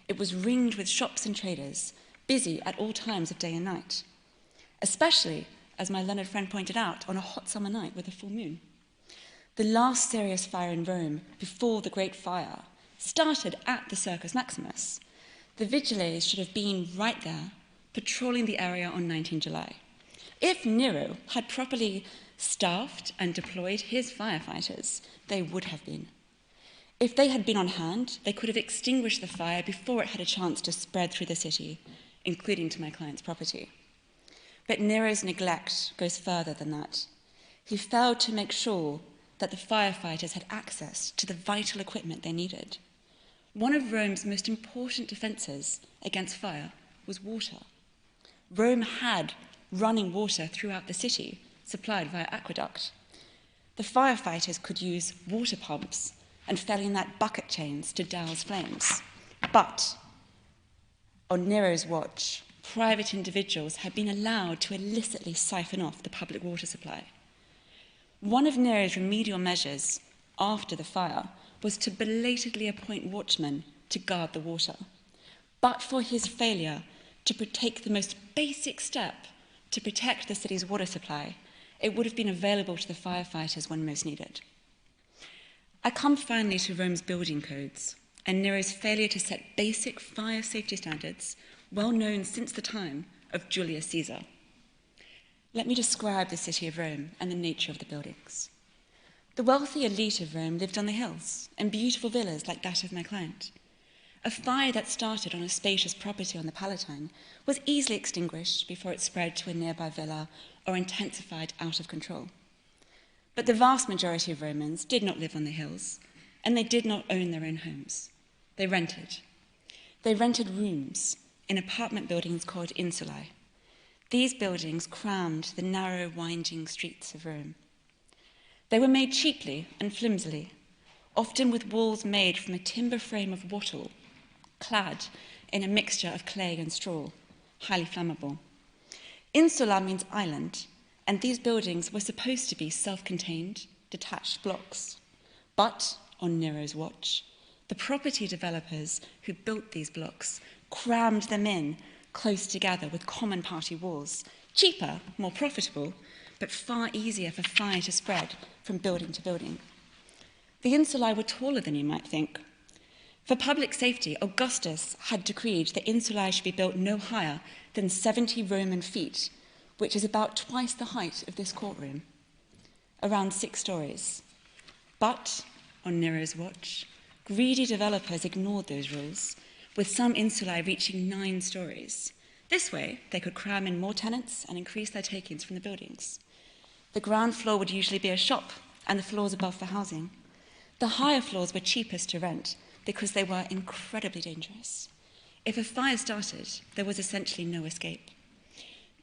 It was ringed with shops and traders, busy at all times of day and night, especially, as my learned friend pointed out, on a hot summer night with a full moon. The last serious fire in Rome before the Great Fire started at the Circus Maximus. The vigiles should have been right there, patrolling the area on 19 July. If Nero had properly staffed and deployed his firefighters, they would have been. If they had been on hand, they could have extinguished the fire before it had a chance to spread through the city, including to my client's property. But Nero's neglect goes further than that. He failed to make sure that the firefighters had access to the vital equipment they needed. One of Rome's most important defenses against fire was water. Rome had running water throughout the city, supplied via aqueduct. The firefighters could use water pumps and fell in that bucket chains to douse flames. But on Nero's watch, private individuals had been allowed to illicitly siphon off the public water supply. One of Nero's remedial measures after the fire was to belatedly appoint watchmen to guard the water. But for his failure to take the most basic step to protect the city's water supply, it would have been available to the firefighters when most needed. I come finally to Rome's building codes and Nero's failure to set basic fire safety standards well known since the time of Julius Caesar. Let me describe the city of Rome and the nature of the buildings. The wealthy elite of Rome lived on the hills in beautiful villas like that of my client. A fire that started on a spacious property on the Palatine was easily extinguished before it spread to a nearby villa or intensified out of control. But the vast majority of Romans did not live on the hills, and they did not own their own homes. They rented. They rented rooms in apartment buildings called insulae. These buildings crammed the narrow, winding streets of Rome. They were made cheaply and flimsily, often with walls made from a timber frame of wattle, clad in a mixture of clay and straw, highly flammable. Insula means island, and these buildings were supposed to be self-contained, detached blocks. But, on Nero's watch, the property developers who built these blocks crammed them in close together with common party walls, cheaper, more profitable, but far easier for fire to spread from building to building. The insulae were taller than you might think. For public safety, Augustus had decreed that insulae should be built no higher than 70 Roman feet, which is about twice the height of this courtroom, around 6 stories. But, on Nero's watch, greedy developers ignored those rules, with some insulae reaching 9 stories. This way, they could cram in more tenants and increase their takings from the buildings. The ground floor would usually be a shop, and the floors above for housing. The higher floors were cheapest to rent because they were incredibly dangerous. If a fire started, there was essentially no escape.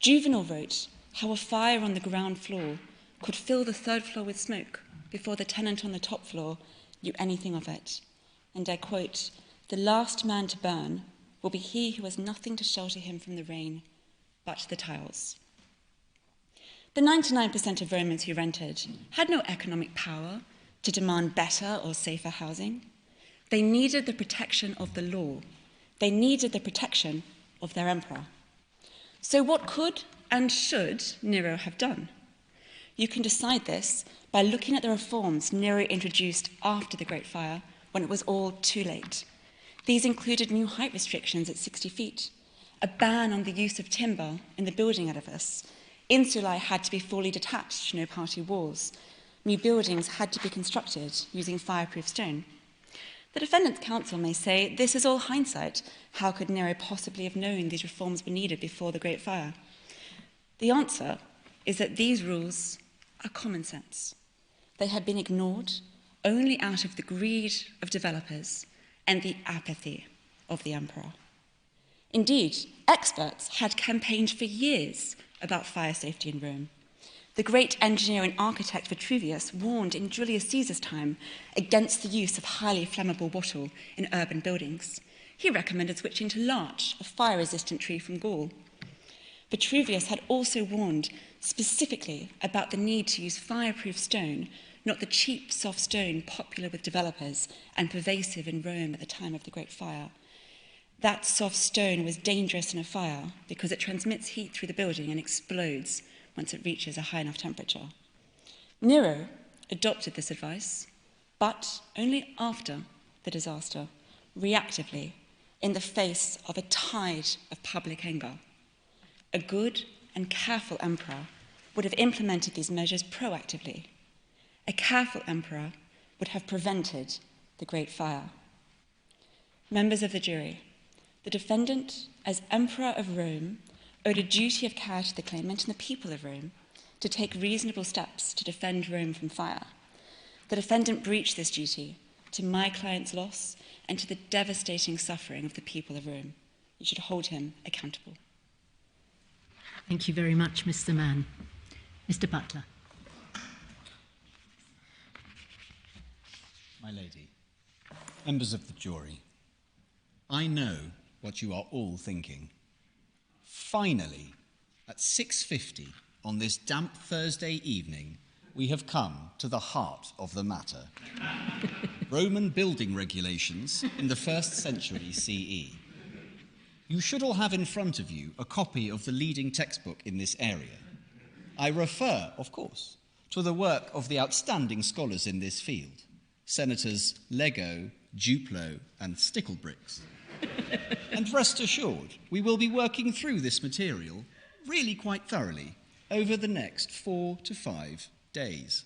Juvenal wrote how a fire on the ground floor could fill the 3rd floor with smoke before the tenant on the top floor knew anything of it. And I quote, "The last man to burn will be he who has nothing to shelter him from the rain but the tiles." The 99% of Romans who rented had no economic power to demand better or safer housing. They needed the protection of the law. They needed the protection of their emperor. So what could and should Nero have done? You can decide this by looking at the reforms Nero introduced after the Great Fire, when it was all too late. These included new height restrictions at 60 feet, a ban on the use of timber in the building edifice. Insulae had to be fully detached, no party walls. New buildings had to be constructed using fireproof stone. The defendant's counsel may say, this is all hindsight. How could Nero possibly have known these reforms were needed before the Great Fire? The answer is that these rules are common sense. They had been ignored only out of the greed of developers and the apathy of the emperor. Indeed, experts had campaigned for years about fire safety in Rome. The great engineer and architect Vitruvius warned in Julius Caesar's time against the use of highly flammable wattle in urban buildings. He recommended switching to larch, a fire-resistant tree from Gaul. Vitruvius had also warned specifically about the need to use fireproof stone, not the cheap, soft stone popular with developers and pervasive in Rome at the time of the Great Fire. That soft stone was dangerous in a fire because it transmits heat through the building and explodes once it reaches a high enough temperature. Nero adopted this advice, but only after the disaster, reactively, in the face of a tide of public anger. A good and careful emperor would have implemented these measures proactively. A careful emperor would have prevented the Great Fire. Members of the jury, the defendant, as Emperor of Rome, owed a duty of care to the claimant and the people of Rome to take reasonable steps to defend Rome from fire. The defendant breached this duty to my client's loss and to the devastating suffering of the people of Rome. You should hold him accountable. Thank you very much, Mr. Zaman. Mr. Butler. My lady, members of the jury, I know what you are all thinking. Finally, at 6:50 on this damp Thursday evening, we have come to the heart of the matter. Roman building regulations in the 1st century CE. You should all have in front of you a copy of the leading textbook in this area. I refer, of course, to the work of the outstanding scholars in this field, Senators Lego, Duplo, and Sticklebricks. And rest assured, we will be working through this material really quite thoroughly over the next 4 to 5 days.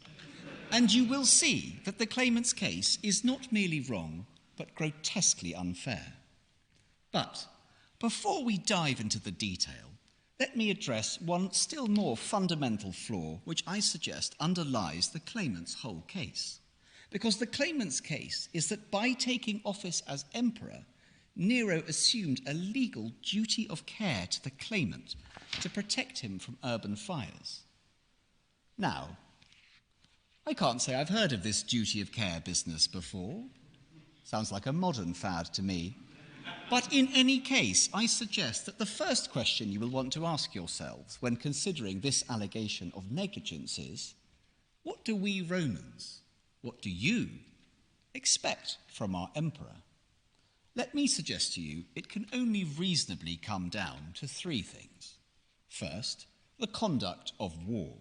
And you will see that the claimant's case is not merely wrong, but grotesquely unfair. But before we dive into the detail, let me address one still more fundamental flaw which I suggest underlies the claimant's whole case. Because the claimant's case is that by taking office as emperor, Nero assumed a legal duty of care to the claimant to protect him from urban fires. Now, I can't say I've heard of this duty of care business before. Sounds like a modern fad to me. But in any case, I suggest that the first question you will want to ask yourselves when considering this allegation of negligence is, what do we Romans, what do you expect from our emperor? Let me suggest to you it can only reasonably come down to 3 things. First, the conduct of war.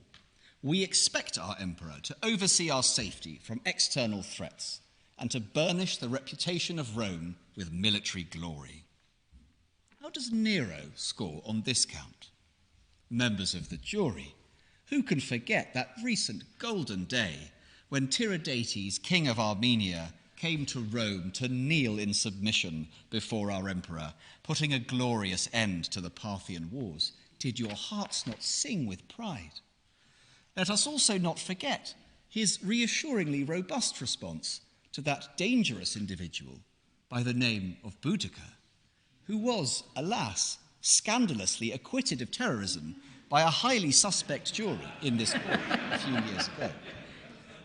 We expect our emperor to oversee our safety from external threats and to burnish the reputation of Rome with military glory. How does Nero score on this count? Members of the jury, who can forget that recent golden day when Tiridates, king of Armenia, came to Rome to kneel in submission before our emperor, putting a glorious end to the Parthian wars? Did your hearts not sing with pride? Let us also not forget his reassuringly robust response to that dangerous individual by the name of Boudica, who was, alas, scandalously acquitted of terrorism by a highly suspect jury in this court a few years ago.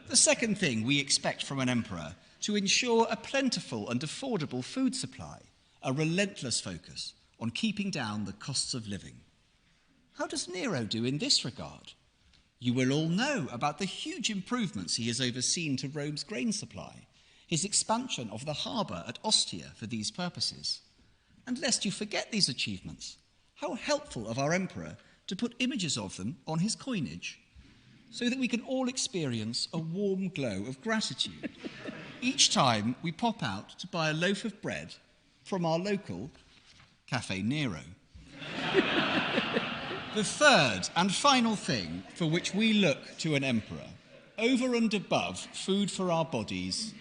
The second thing we expect from an emperor: to ensure a plentiful and affordable food supply, a relentless focus on keeping down the costs of living. How does Nero do in this regard? You will all know about the huge improvements he has overseen to Rome's grain supply, his expansion of the harbour at Ostia for these purposes. And lest you forget these achievements, how helpful of our emperor to put images of them on his coinage, so that we can all experience a warm glow of gratitude each time we pop out to buy a loaf of bread from our local Cafe Nero. The third and final thing for which we look to an emperor, over and above food for our bodies,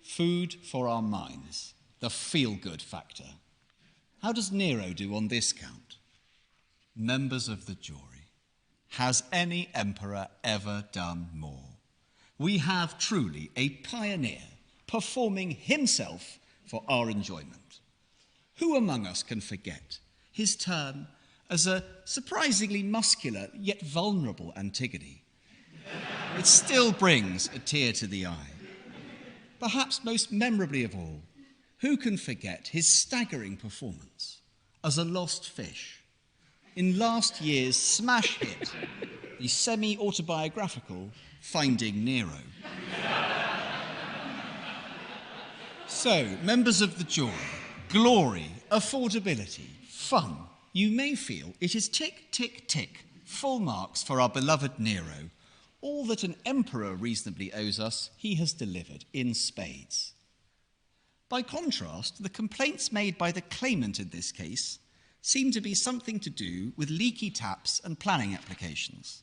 food for our minds, the feel-good factor. How does Nero do on this count? Members of the jury, has any emperor ever done more? We have truly a pioneer performing himself for our enjoyment. Who among us can forget his turn as a surprisingly muscular yet vulnerable Antigone? It still brings a tear to the eye. Perhaps most memorably of all, who can forget his staggering performance as a lost fish in last year's smash hit, the semi-autobiographical Finding Nero? So, members of the jury, glory, affordability, fun. You may feel it is tick, tick, tick, full marks for our beloved Nero. All that an emperor reasonably owes us, he has delivered in spades. By contrast, the complaints made by the claimant in this case seem to be something to do with leaky taps and planning applications.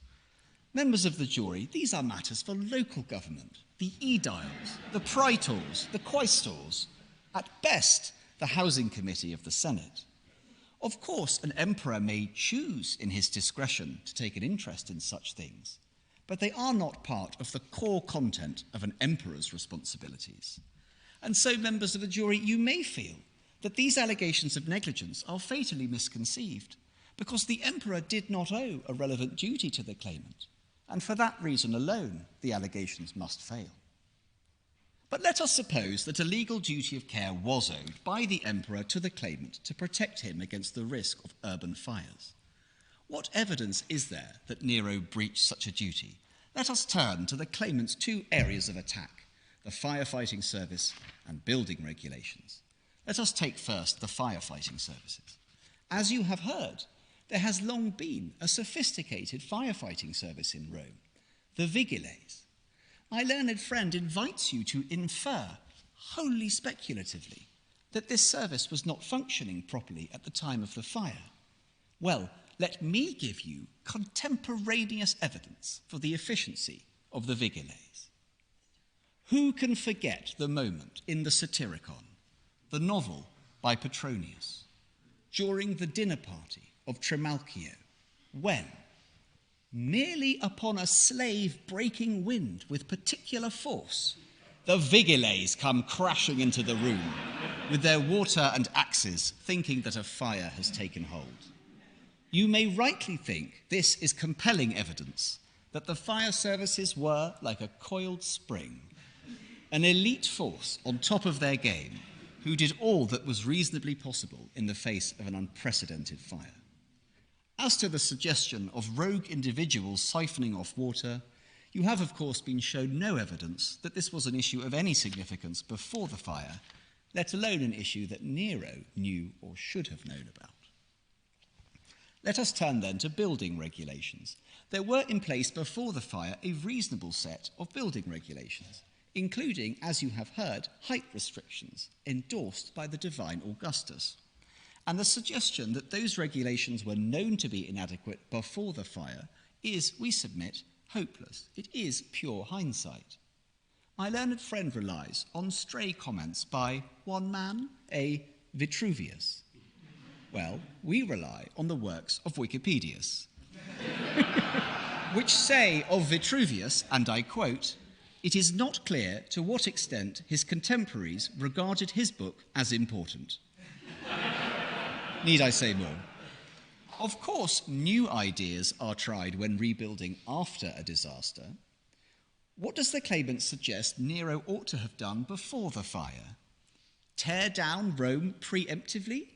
Members of the jury, these are matters for local government, the aediles, the praetors, the quaestors, at best the housing committee of the Senate. Of course, an emperor may choose in his discretion to take an interest in such things, but they are not part of the core content of an emperor's responsibilities. And so, members of the jury, you may feel that these allegations of negligence are fatally misconceived, because the emperor did not owe a relevant duty to the claimant, and for that reason alone the allegations must fail. But let us suppose that a legal duty of care was owed by the emperor to the claimant to protect him against the risk of urban fires. What evidence is there that Nero breached such a duty? Let us turn to the claimant's two areas of attack, the firefighting service and building regulations. Let us take first the firefighting services. As you have heard, there has long been a sophisticated firefighting service in Rome, the vigiles. My learned friend invites you to infer, wholly speculatively, that this service was not functioning properly at the time of the fire. Well, let me give you contemporaneous evidence for the efficiency of the vigiles. Who can forget the moment in the Satyricon, the novel by Petronius, during the dinner party of Trimalchio, when, merely upon a slave breaking wind with particular force, the vigiles come crashing into the room with their water and axes, thinking that a fire has taken hold? You may rightly think this is compelling evidence that the fire services were like a coiled spring, an elite force on top of their game, who did all that was reasonably possible in the face of an unprecedented fire. As to the suggestion of rogue individuals siphoning off water, you have, of course, been shown no evidence that this was an issue of any significance before the fire, let alone an issue that Nero knew or should have known about. Let us turn then to building regulations. There were in place before the fire a reasonable set of building regulations, including, as you have heard, height restrictions endorsed by the divine Augustus. And the suggestion that those regulations were known to be inadequate before the fire is, we submit, hopeless. It is pure hindsight. My learned friend relies on stray comments by one man, a Vitruvius. Well, we rely on the works of Wikipedius, which say of Vitruvius, and I quote, "It is not clear to what extent his contemporaries regarded his book as important." Need I say more? Of course, new ideas are tried when rebuilding after a disaster. What does the claimant suggest Nero ought to have done before the fire? Tear down Rome preemptively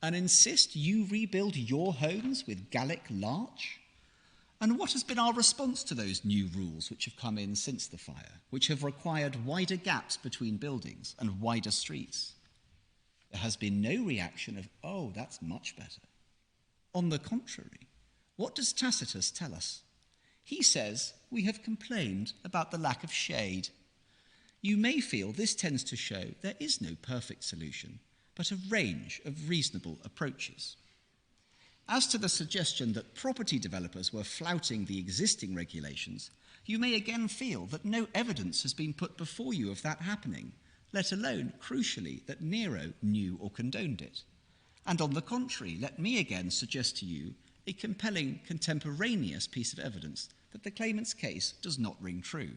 and insist you rebuild your homes with Gallic larch? And what has been our response to those new rules which have come in since the fire, which have required wider gaps between buildings and wider streets? There has been no reaction of, oh, that's much better. On the contrary, what does Tacitus tell us? He says we have complained about the lack of shade. You may feel this tends to show there is no perfect solution, but a range of reasonable approaches. As to the suggestion that property developers were flouting the existing regulations, you may again feel that no evidence has been put before you of that happening, let alone, crucially, that Nero knew or condoned it. And on the contrary, let me again suggest to you a compelling contemporaneous piece of evidence that the claimant's case does not ring true.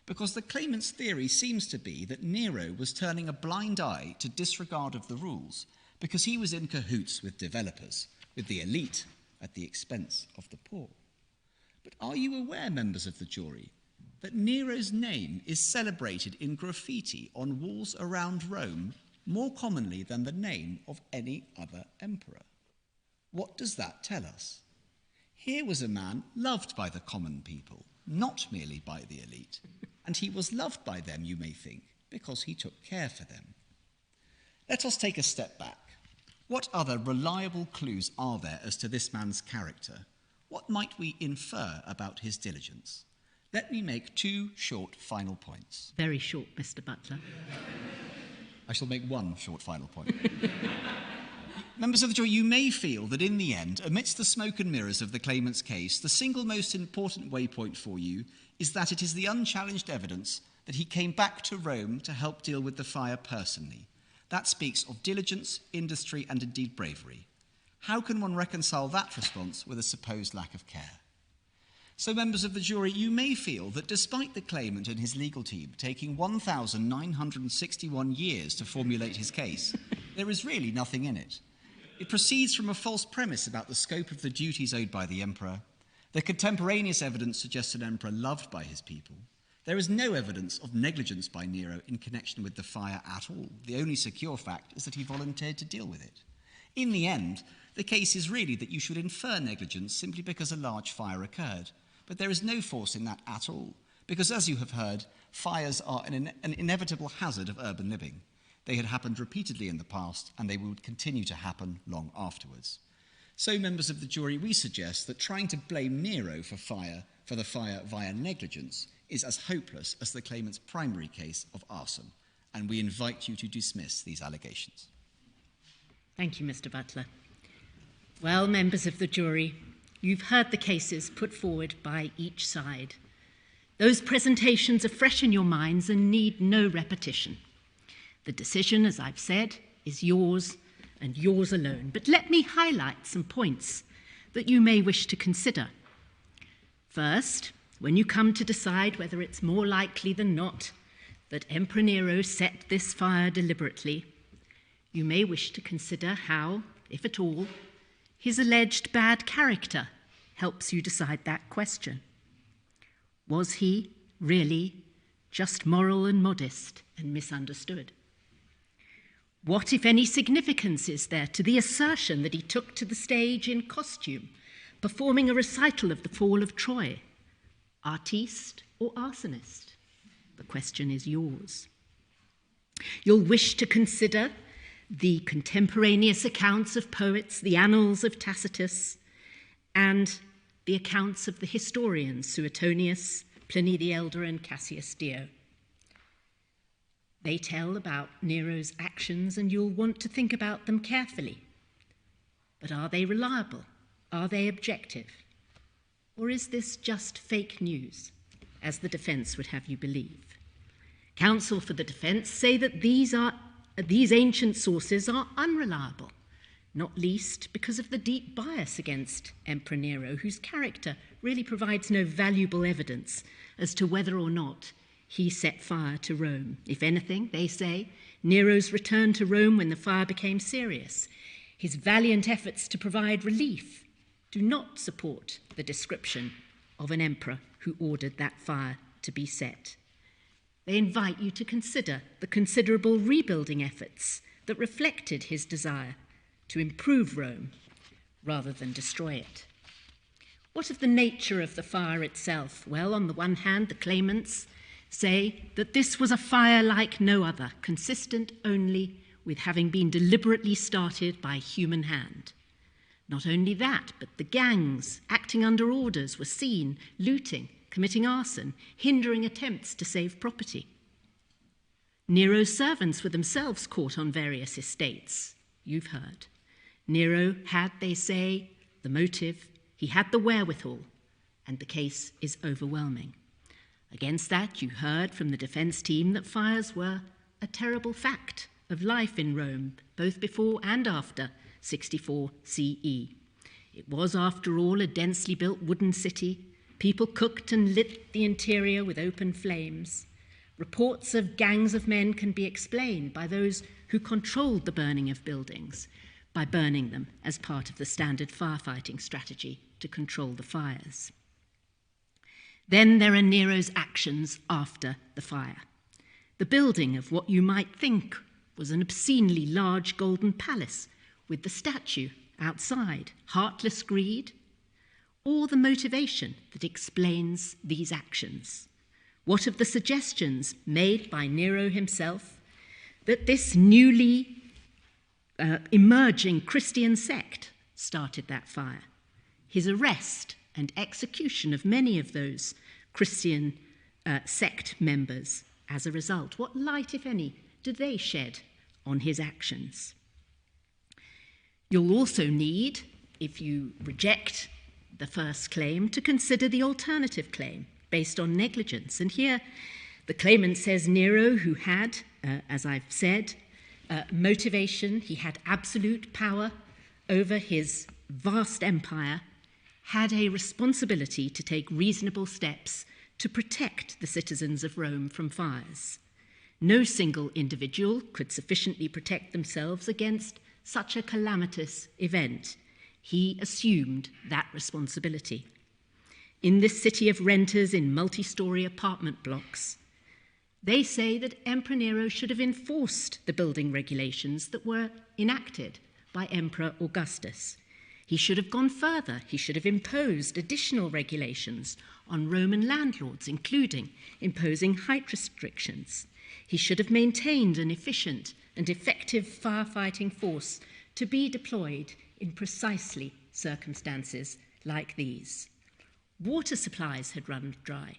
Because the claimant's theory seems to be that Nero was turning a blind eye to disregard of the rules because he was in cahoots with developers, with the elite, at the expense of the poor. But are you aware, members of the jury, that Nero's name is celebrated in graffiti on walls around Rome more commonly than the name of any other emperor? What does that tell us? Here was a man loved by the common people, not merely by the elite, and he was loved by them, you may think, because he took care for them. Let us take a step back. What other reliable clues are there as to this man's character? What might we infer about his diligence? Let me make two short final points. Very short, Mr. Butler. I shall make one short final point. Members of the jury, you may feel that in the end, amidst the smoke and mirrors of the claimant's case, the single most important waypoint for you is that it is the unchallenged evidence that he came back to Rome to help deal with the fire personally. That speaks of diligence, industry, and indeed bravery. How can one reconcile that response with a supposed lack of care? So, members of the jury, you may feel that despite the claimant and his legal team taking 1,961 years to formulate his case, there is really nothing in it. It proceeds from a false premise about the scope of the duties owed by the emperor. The contemporaneous evidence suggests an emperor loved by his people. There is no evidence of negligence by Nero in connection with the fire at all. The only secure fact is that he volunteered to deal with it. In the end, the case is really that you should infer negligence simply because a large fire occurred. But there is no force in that at all, because as you have heard, fires are an inevitable hazard of urban living. They had happened repeatedly in the past, and they would continue to happen long afterwards. So, members of the jury, we suggest that trying to blame Nero for the fire via negligence is as hopeless as the claimant's primary case of arson, and we invite you to dismiss these allegations. Thank you, Mr. Butler. Well, members of the jury, you've heard the cases put forward by each side. Those presentations are fresh in your minds and need no repetition. The decision, as I've said, is yours and yours alone. But let me highlight some points that you may wish to consider. First, when you come to decide whether it's more likely than not that Emperor Nero set this fire deliberately, you may wish to consider how, if at all, his alleged bad character helps you decide that question. Was he really just moral and modest and misunderstood? What, if any, significance is there to the assertion that he took to the stage in costume, performing a recital of the fall of Troy? Artiste or arsonist? The question is yours. You'll wish to consider the contemporaneous accounts of poets, the annals of Tacitus, and the accounts of the historians Suetonius, Pliny the Elder, and Cassius Dio. They tell about Nero's actions, and you'll want to think about them carefully. But are they reliable? Are they objective? Or is this just fake news, as the defense would have you believe? Counsel for the defense say that these ancient sources are unreliable, not least because of the deep bias against Emperor Nero, whose character really provides no valuable evidence as to whether or not he set fire to Rome. If anything, they say, Nero's return to Rome when the fire became serious, his valiant efforts to provide relief, do not support the description of an emperor who ordered that fire to be set. They invite you to consider the considerable rebuilding efforts that reflected his desire to improve Rome rather than destroy it. What of the nature of the fire itself? Well, on the one hand, the claimants say that this was a fire like no other, consistent only with having been deliberately started by human hand. Not only that, but the gangs acting under orders were seen looting, committing arson, hindering attempts to save property. Nero's servants were themselves caught on various estates, you've heard. Nero had, they say, the motive, he had the wherewithal, and the case is overwhelming. Against that, you heard from the defense team that fires were a terrible fact of life in Rome, both before and after 64 CE. It was, after all, a densely built wooden city. People cooked and lit the interior with open flames. Reports of gangs of men can be explained by those who controlled the burning of buildings, by burning them as part of the standard firefighting strategy to control the fires. Then there are Nero's actions after the fire. The building of what you might think was an obscenely large golden palace with the statue outside, heartless greed, or the motivation that explains these actions? What of the suggestions made by Nero himself that this newly emerging Christian sect started that fire? His arrest and execution of many of those Christian sect members as a result. What light, if any, do they shed on his actions? You'll also need, if you reject the first claim, to consider the alternative claim based on negligence. And here the claimant says Nero, who had, as I've said, motivation, he had absolute power over his vast empire had a responsibility to take reasonable steps to protect the citizens of Rome from fires. No single individual could sufficiently protect themselves against such a calamitous event. He assumed that responsibility. In this city of renters in multi-story apartment blocks, they say that Emperor Nero should have enforced the building regulations that were enacted by Emperor Augustus. He should have gone further. He should have imposed additional regulations on Roman landlords, including imposing height restrictions. He should have maintained an efficient and effective firefighting force to be deployed in precisely circumstances like these. Water supplies had run dry.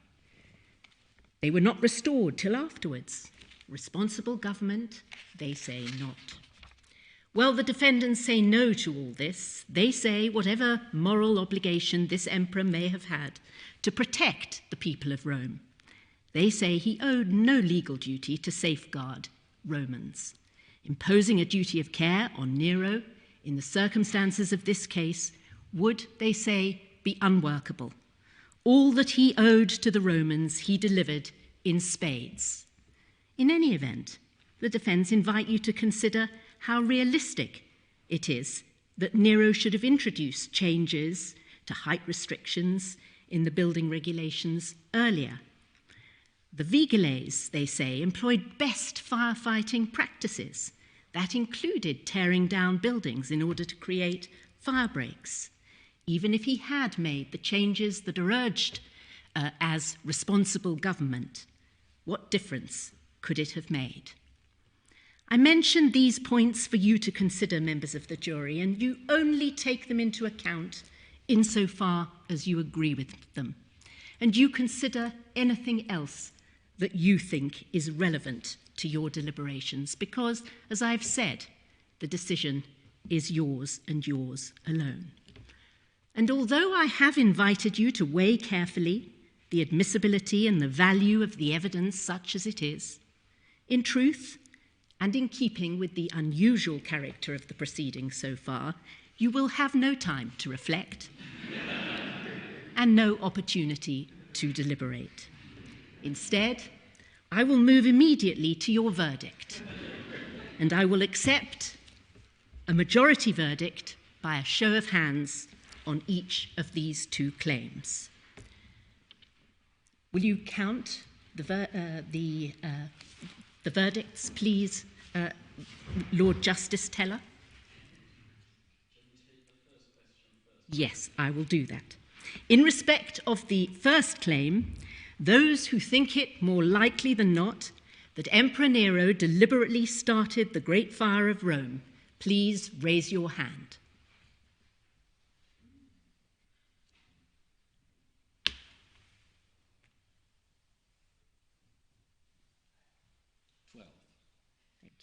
They were not restored till afterwards. Responsible government, they say not. Well, the defendants say no to all this. They say whatever moral obligation this emperor may have had to protect the people of Rome, they say he owed no legal duty to safeguard Romans. Imposing a duty of care on Nero in the circumstances of this case would, they say, be unworkable. All that he owed to the Romans he delivered in spades. In any event, the defense invite you to consider how realistic it is that Nero should have introduced changes to height restrictions in the building regulations earlier. The vigiles, they say, employed best firefighting practices. That included tearing down buildings in order to create fire breaks. Even if he had made the changes that are urged as responsible government, what difference could it have made? I mention these points for you to consider, members of the jury, and you only take them into account insofar as you agree with them, and you consider anything else that you think is relevant to your deliberations, because, as I've said, the decision is yours and yours alone. And although I have invited you to weigh carefully the admissibility and the value of the evidence such as it is, in truth, and in keeping with the unusual character of the proceedings so far, you will have no time to reflect and no opportunity to deliberate. Instead, I will move immediately to your verdict, and I will accept a majority verdict by a show of hands on each of these two claims. Will you count the verdicts, please, Lord Justice Teller? Yes, I will do that. In respect of the first claim, those who think it more likely than not that Emperor Nero deliberately started the Great Fire of Rome, please raise your hand.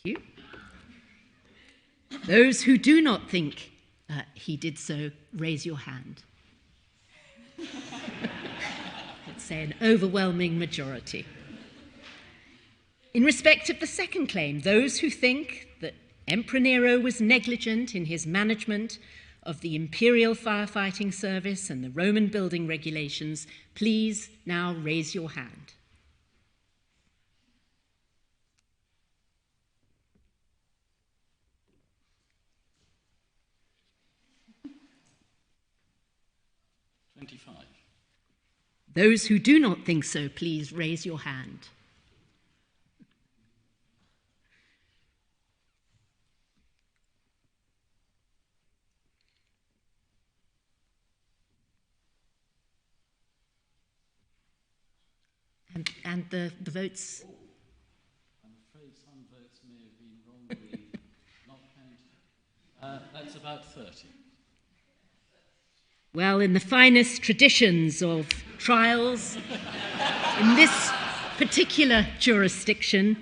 You. Those who do not think he did so, raise your hand. Let's say an overwhelming majority. In respect of the second claim, those who think that Emperor Nero was negligent in his management of the imperial firefighting service and the Roman building regulations, please now raise your hand. Those who do not think so, please raise your hand. And the votes? I'm afraid some votes may have been wrongly not counted. That's about 30. Well, in the finest traditions of trials, in this particular jurisdiction,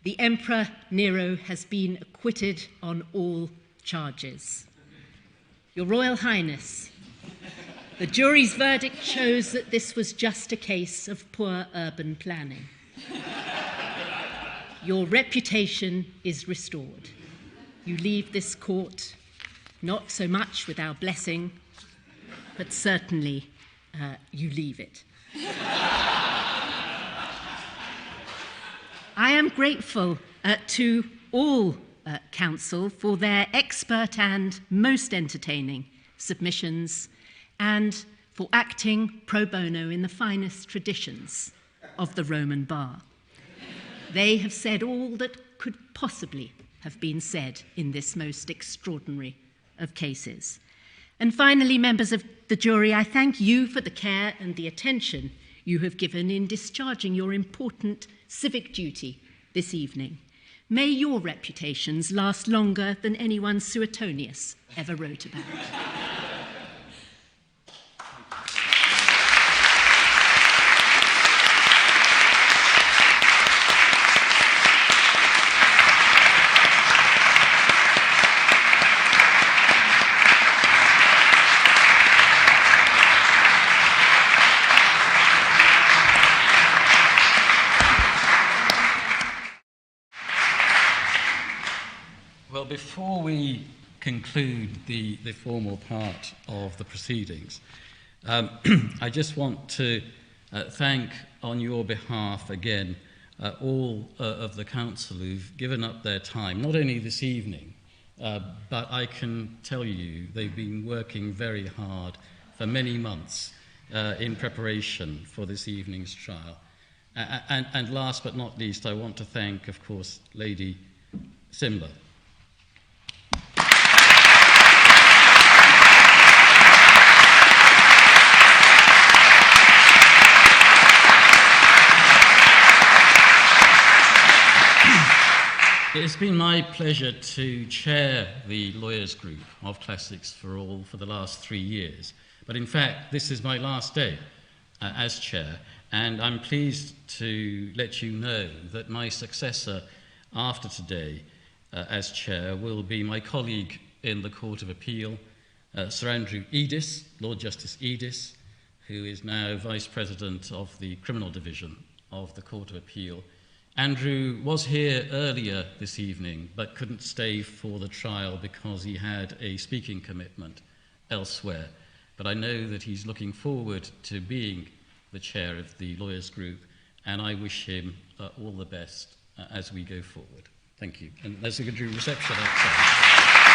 the Emperor Nero has been acquitted on all charges. Your Royal Highness, the jury's verdict shows that this was just a case of poor urban planning. Your reputation is restored. You leave this court not so much with our blessing, but certainly you leave it. I am grateful to all counsel for their expert and most entertaining submissions and for acting pro bono in the finest traditions of the Roman bar. They have said all that could possibly have been said in this most extraordinary of cases. And finally, members of the jury, I thank you for the care and the attention you have given in discharging your important civic duty this evening. May your reputations last longer than anyone Suetonius ever wrote about. Well, before we conclude the formal part of the proceedings, I just want to thank on your behalf again all of the council who've given up their time, not only this evening, but I can tell you they've been working very hard for many months in preparation for this evening's trial. And last but not least, I want to thank, of course, Lady Simler. It's been my pleasure to chair the lawyers' group of Classics for All for the last 3 years. But in fact, this is my last day as chair, and I'm pleased to let you know that my successor after today as chair will be my colleague in the Court of Appeal, Sir Andrew Edis, Lord Justice Edis, who is now Vice President of the Criminal Division of the Court of Appeal. Andrew was here earlier this evening, but couldn't stay for the trial because he had a speaking commitment elsewhere. But I know that he's looking forward to being the chair of the lawyers' group, and I wish him all the best as we go forward. Thank you. And there's a good reception outside.